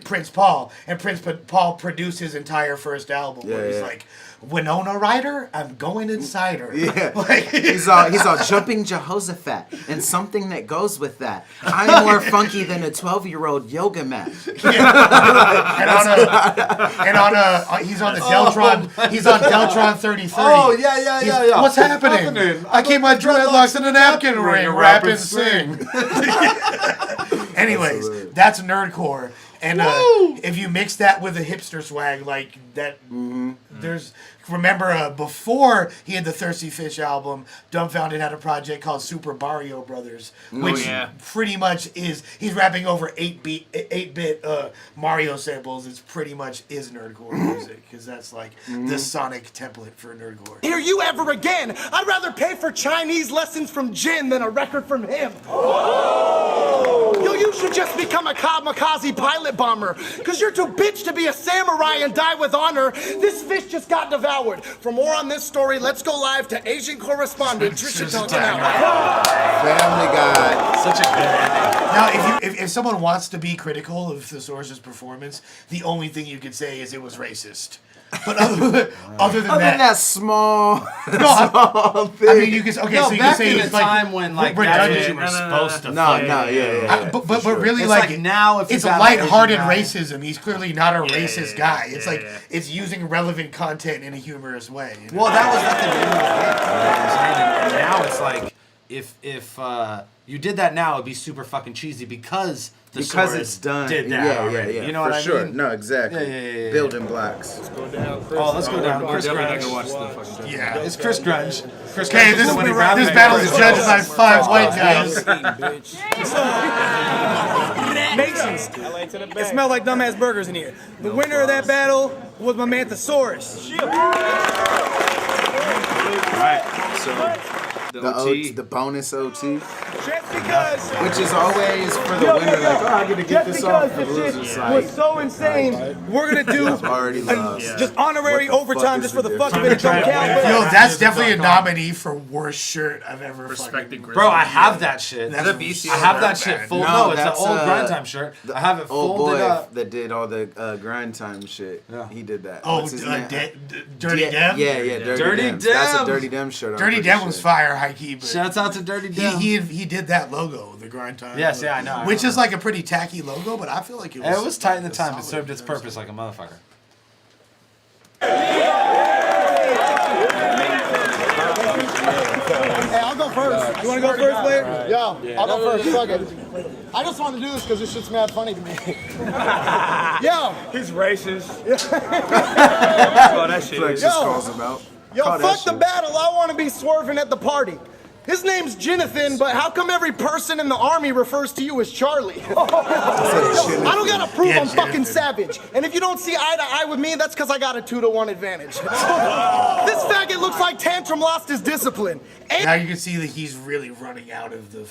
Prince Paul, and Prince Paul produced his entire first album. Yeah, where he's yeah. like, Winona Ryder, I'm going inside her. Yeah, Like, he's all jumping Jehoshaphat and something that goes with that. I'm more funky than a 12-year-old yoga mat. He's on the Deltron. He's on Deltron 33. Oh yeah. What's happening? I keep my dreadlocks in a napkin ring, rap and sing. Anyways, that's nerdcore. And if you mix that with a hipster swag like that, there's before he had the Thirsty Fish album, Dumbfoundead had a project called Super Barrio Brothers, which pretty much he's rapping over 8-bit Mario samples. It's pretty much is nerdcore music because that's like the sonic template for nerdcore. Hear you ever again. I'd rather pay for Chinese lessons from Jin than a record from him. Yo, you should just become a kamikaze pilot bomber, because you're too bitch to be a samurai and die with honor. This fish just got devoured. For more on this story, let's go live to Asian correspondent Trisha Duncan. Family Guy. Such a good ending. Now, if someone wants to be critical of the Saurus' performance, the only thing you could say is it was racist. But other than that small, small thing. I mean, you can okay. No, so you can back say in the it's like time when like we're that's done- what you were supposed to. But really, It's like like now, if you it's got a lighthearted Asian guy- racism. He's clearly not a racist guy. It's like it's using relevant content in a humorous way. You know? Well, that was at the beginning of the game. You know what I'm saying? And now it's like if you did that now, it'd be super fucking cheesy because Saurus it's done. did that already. Yeah. You know for what I sure. mean? No, exactly. Yeah. Building blocks. Let's go down. Chris Grunge. Yeah, It's Chris Grunge. Chris okay. Grunge This is the winning round this pick. battle is judged by 5 white guys. Masons. It smelled like dumbass burgers in here. The winner of that battle was my man Saurus. Alright, so The bonus OT, Just because. which is always for the winner. Like, oh, I get to get Just this off. because The the loser's shit like, was so insane, we're gonna do already lost. just honorary What the overtime fuck just is for the the fuck of it. It don't count. Yo, that's definitely a nominee for worst shirt I've ever respected fucking. Bro, I have that shit. That's BC I have that shit full. No, No, it's an that's, old grind time shirt. I have it Old folded boy up. that did all the grind time shit. Yeah. He did that. Oh, What's his name? Dirty Yeah, Dem? Yeah, Dirty Dems. That's a Dems. Dirty Dem shirt. I'm Dirty pretty Dem was sure. fire, high key, but Shouts out to Dirty Dem. he did that logo, the grind time. Yes, logo, yeah, I know, I Which is remember. like a pretty tacky logo, but I feel like it was. It was tight in the time. It solid. served its purpose like a motherfucker. Hey, I'll go first. You wanna go first, player? Yo, I'll go first. Fuck it. I just want to do this because this shit's mad funny to me. Yo, He's racist. oh, that shit Flex is. just Yo. calls him out. yo, Call that fuck the shit. battle. I want to be swerving at the party. His name's Jonathan, but how come every person in the army refers to you as Charlie? I don't gotta prove Yeah, I'm fucking Jonathan. savage. And if you don't see eye to eye with me, that's because I got a 2-to-1 advantage. This faggot looks like Tantrum lost his discipline. Now you can see that he's really running out of the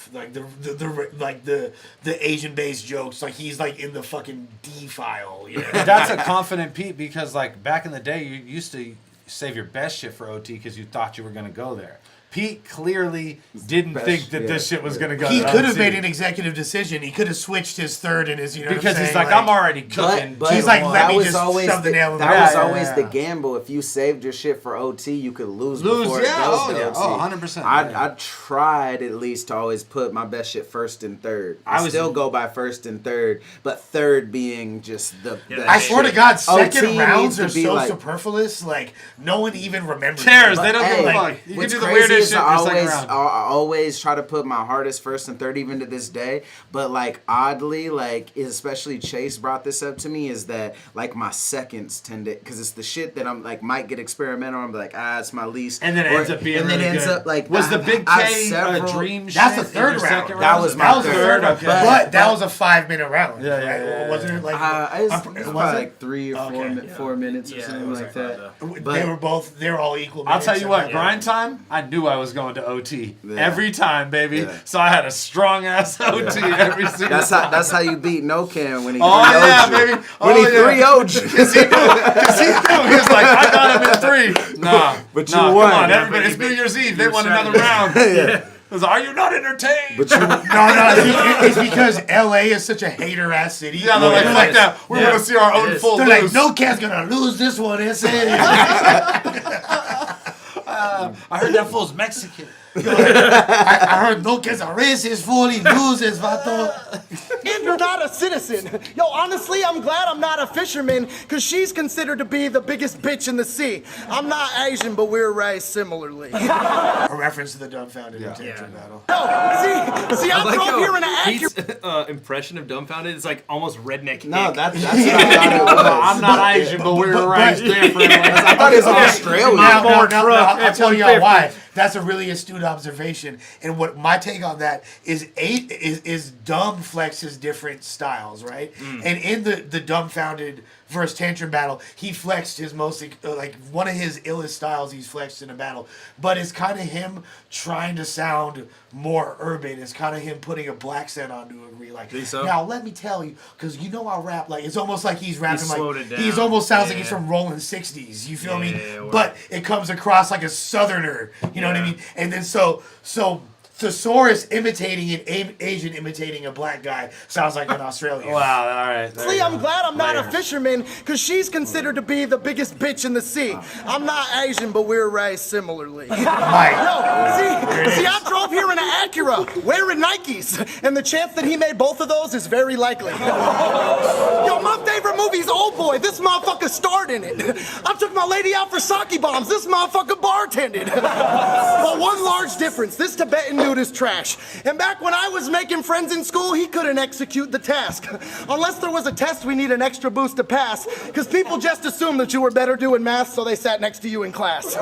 Asian-based jokes. Like he's like in the fucking D file. You know? That's a confident Pete because like back in the day, you used to save your best shit for OT because you thought you were gonna go there. Pete clearly didn't Best- think that this yeah, shit was gonna go. He to could have OT. made an executive decision. He could have switched his third and his, you know, because what I'm he's saying? like, I'm already cooking. But He's like, that let me was just always shove the nail in the that was Yeah, always yeah. the gamble. If you saved your shit for OT, you could lose Lose, before yeah, it goes oh, to yeah. OT. Oh, 100%, yeah. I tried at least to always put my best shit first and third. I was- still go by first and third, but third being just the I swear to God, second OT rounds needs are to be so like- superfluous. Like no one even remembers. Cares. them. They don't give a fuck. You can what's do the crazy weirdest is shit in I your second always, round. I always try to put my hardest first and third, even to this day. But like oddly, like especially Chase brought this up to me, is that like my seconds tend to, because it's the shit that I'm like might get experimental. I'm like, it's my least, And then it ends up being and then really ends good. up like Was the Big I have K several- dream That's shit the third in your round. second That round? was my That was the third. third, okay. but that was a 5-minute round. Yeah, right? yeah. Wasn't it like? It's I'm- probably was it? like 3 or Okay. 4 minutes or Yeah, it something was like like that. They were all equal. I'll tell minutes you and what, like- grind time, I knew I was going to OT Yeah. every time, baby. Yeah. So I had a strong ass OT every single time. That's how you beat No Cam when he Oh, 3-0'd yeah, you. baby. When Oh, he yeah. 3-0'd you. Because he knew. He was like, I got him in 3. Nah. But you nah, won. Come on, Yeah, everybody. It's New Year's Eve. They won another round. Yeah. It was, are you not entertained? But you, No, it's because LA is such a hater ass city. yeah, they're like that. We're going to see our own full They're lose. like, no cat's gonna lose this one. It's it. I heard that fool's Mexican. I heard no cat's a racist fool. He loses, vato. And you're not a citizen. Yo, honestly, I'm glad I'm not a fisherman, because she's considered to be the biggest bitch in the sea. I'm not Asian, but we're raised similarly. A reference to the Dumbfoundead and Tantrum battle. Yo, see, I drove here in an Pete's accurate... impression of Dumbfounded is like almost redneck. no, hick. that's what I thought it was. I'm not Asian, but we were raised different. I thought it was Australian. I'll tell you all why. That's a really astute observation. And what my take on that is Dumb flexes different styles, right? And in the Dumbfounded versus Tantrum battle, he flexed his most, like, one of his illest styles he's flexed in a battle. But it's kind of him trying to sound more urban. It's kind of him putting a black accent on to agree. Like, so? now let me tell you, because you know I rap, like, it's almost like he's rapping slowed like, it down. he's almost sounds like Yeah. he's from Rolling 60s, you feel me? Yeah, well. But it comes across like a southerner, you know what I mean? And then so Saurus imitating an Asian imitating a black guy sounds like an Australian. Wow, all right. there See, you I'm go. glad I'm not a fisherman, because she's considered to be the biggest bitch in the sea. I'm not Asian, but we're raised similarly. Mike. Yo, see, I drove here in an Acura, wearing Nikes, and the chance that he made both of those is very likely. Yo, my favorite movie's Old Boy. This motherfucker starred in it. I took my lady out for sake bombs. This motherfucker bartended. But one large difference, this Tibetan dude is trash. And back when I was making friends in school, he couldn't execute the task. Unless there was a test we need an extra boost to pass, because people just assumed that you were better doing math, so they sat next to you in class.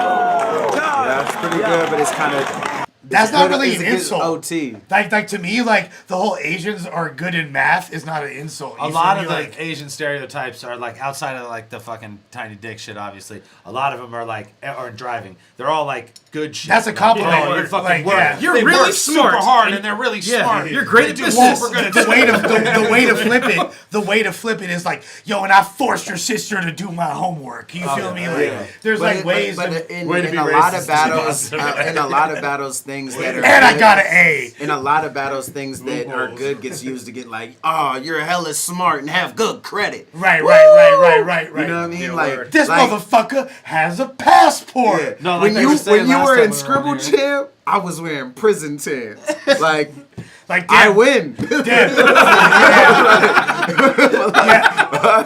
That's pretty good, but it's kind of. That's not really an good insult. OT. Like to me, like the whole Asians are good in math is not an insult. A You lot feel of me? the Like, Asian stereotypes are like outside of like the fucking tiny dick shit. Obviously, a lot of them are like are driving. They're all like good shit. That's a compliment. Oh, you fucking Like, work. yeah. You're They really work smart. super hard, and they're really smart. You're great at They do business. super good at the way to flip it is like, yo, and I forced your sister to do my homework. You feel me? Like, there's like ways. But to, in Way to be a lot of racist. battles, in a lot of battles, things that are and I got an A. in a lot of battles, things that are good gets used to get like, oh, you're hella smart and have good credit. Right. You know what I mean? Yeah, like word. This like, motherfucker has a passport. yeah. No, like when they you were saying when you last were time in we were Scribble on here. Champ, I was wearing prison tents. Like Like, I damn, win. damn. Yeah.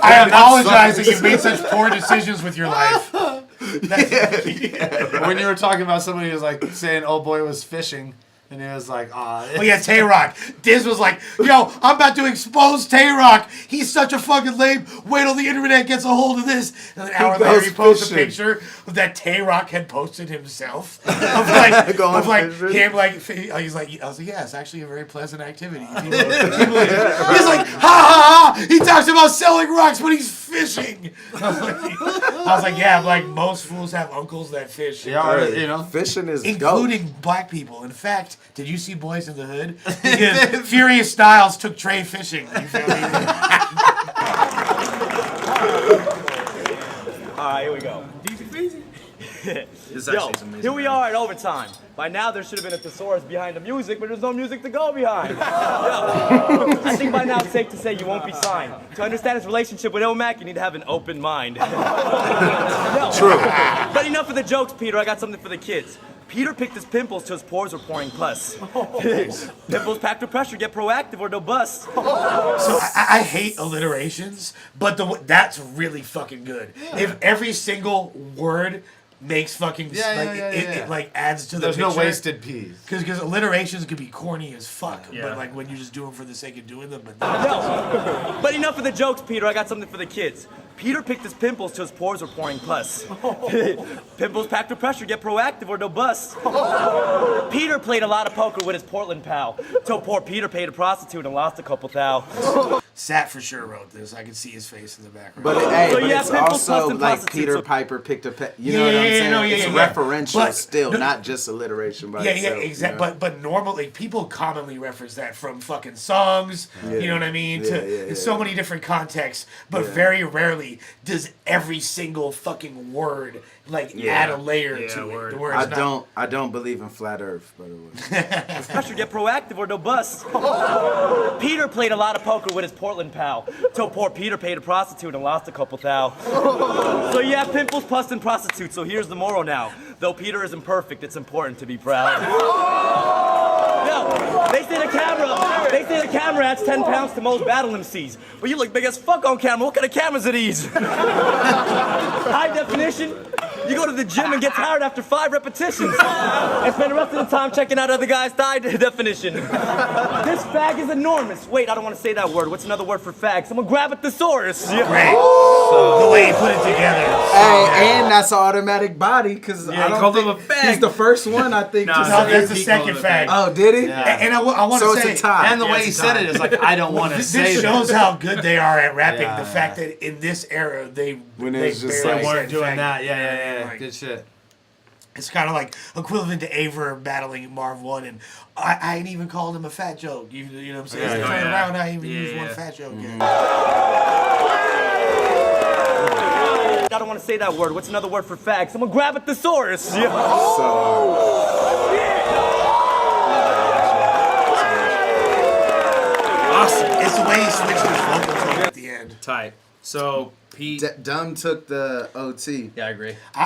I apologize that you've made such poor decisions with your life. When you were talking about somebody who was like saying old boy was fishing, and he was like, Oh yeah, Tay-Rock. Diz was like, yo, I'm about to expose Tay-Rock. He's such a fucking lame. Wait till the internet gets a hold of this. And an hour later, he posts a picture that Tay-Rock had posted himself of like fishing? him like he's like, I was like, yeah, it's actually a very pleasant activity. He's like, ha ha ha. He talks about selling rocks, but he's fishing. I was like, yeah, like most fools have uncles that fish. yeah, you know. Fishing is dope. Including black people. In fact, did you see Boys in the Hood? Because Furious Styles took Trey fishing. You feel me? All right, here we go. This Yo, actually is amazing. here we are at overtime. By now, there should have been a thesaurus behind the music, but there's no music to go behind. Yo, I think by now it's safe to say you won't be signed. To understand his relationship with Illmac, you need to have an open mind. True. But enough of the jokes, Peter. I got something for the kids. Peter picked his pimples till his pores were pouring pus. Pimples packed with pressure, get proactive or they'll bust. So I hate alliterations, but that's really fucking good. If every single word makes fucking it like adds to the There's picture. no wasted peas. Because alliterations could be corny as fuck, Yeah. but like when you just do them for the sake of doing them. But No. But enough of the jokes, Peter. I got something for the kids. Peter picked his pimples till his pores were pouring pus. Pimples packed with pressure, get proactive or they'll bust. Peter played a lot of poker with his Portland pal, till poor Peter paid a prostitute and lost a couple thou. Sat for sure wrote this. I could see his face in the background. But it's also like Peter Piper picked a pet. You know what I'm saying? It's referential still, not just alliteration by itself. Yeah, exactly. You know? But normally people commonly reference that from fucking songs. You know what I mean? In so many different contexts. But very rarely does every single fucking word add a layer to it. The I don't believe in flat Earth, by the way. Pressure, get proactive or no bust. Peter played a lot of poker with his Portland pal. Till poor Peter paid a prostitute and lost a couple thou. So yeah, pimples, pus, and prostitutes. So here's the moral now. Though Peter isn't perfect, it's important to be proud. No, they say the camera adds 10 pounds to most battle MCs. But you look big as fuck on camera. What kind of cameras are these? High definition. You go to the gym and get tired after 5 repetitions. And spend the rest of the time checking out other guys' thigh definition. This fag is enormous. Wait, I don't want to say that word. What's another word for fag? Someone grab a thesaurus. Great. The way he put it together. Hey, and that's an automatic body, because I don't him a fag. He's the first one, I think. That's the second fag. Oh, did he? Yeah. And I want to say, it's a tie. And the way he said it is like, I don't want to say this shows how good they are at rapping. Yeah. The fact that in this era they They weren't doing that. Yeah. Good shit. It's kind of like equivalent to Aver battling Marv 1, and I ain't even called him a fat joke. You know what I'm saying? Turn around, I ain't even used one fat joke yet. I don't want to say that word. What's another word for fag? Someone grab a thesaurus. So, Awesome. It's the way he switched his vocals over at the end. Tight. So Pete. Dumb took the OT. Yeah, I agree. I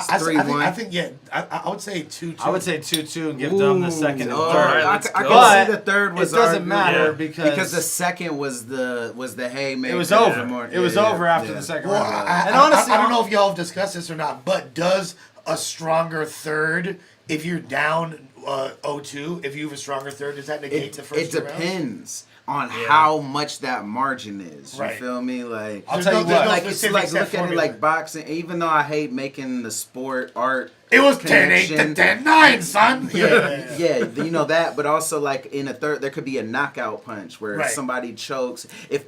think I would say 2-2. I would say 2-2 and give Dumb the second and third. I can But see the third was it doesn't matter arguable, because the second was the haymaker. It was over. It was over after the second Well, round. and honestly, I don't know if y'all have discussed this or not, but does a stronger third, if you're down 0-2, if you have a stronger third, does that negate the first It depends on how much that margin is. You feel me? Like, I'll tell you what. Like, it's like, look at it like boxing. Even though I hate making the sport art, it was 10-8 to 10-9, son. Yeah, you know that. But also, like, in a third, there could be a knockout punch where somebody chokes. If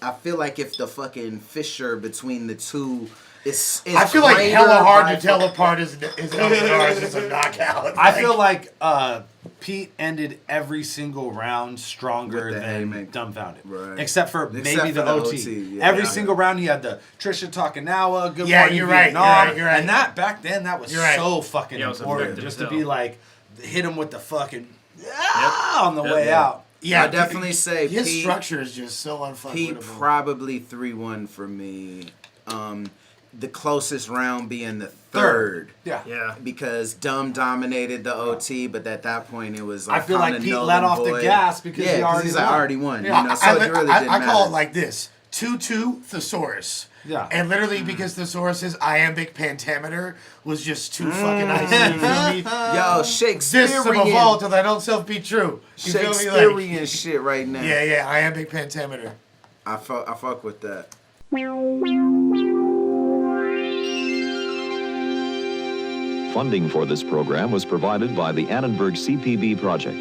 I feel like if the fucking fissure between the two. I feel like hella hard to tell apart is LDRs is a knockout. I feel like Pete ended every single round stronger than Dumbfoundead. Right. Except for maybe the OT. Every single round he had the Trisha Takanawa, good morning you're Vietnam. right. You're right. And that back then that was so fucking important. Just to be like, hit him with the fucking on the way out. Yeah, I definitely say his Pete, structure is just so unfuckwittable. Pete probably 3-1 for me. The closest round being the third. Yeah. Because Dumb dominated the OT, but at that point it was like I feel like Pete let off the gas because he already won. Yeah. You know, so it really didn't I call matter. it like this: 2-2 thesaurus. Yeah. And literally because thesaurus's iambic pentameter was just too fucking nice. You feel me? Yo, Shakespearean. This will fall till thy own self be true. You Shakespearean feel me? shit right now. Yeah, iambic pentameter. I fuck with that. Funding for this program was provided by the Annenberg CPB Project.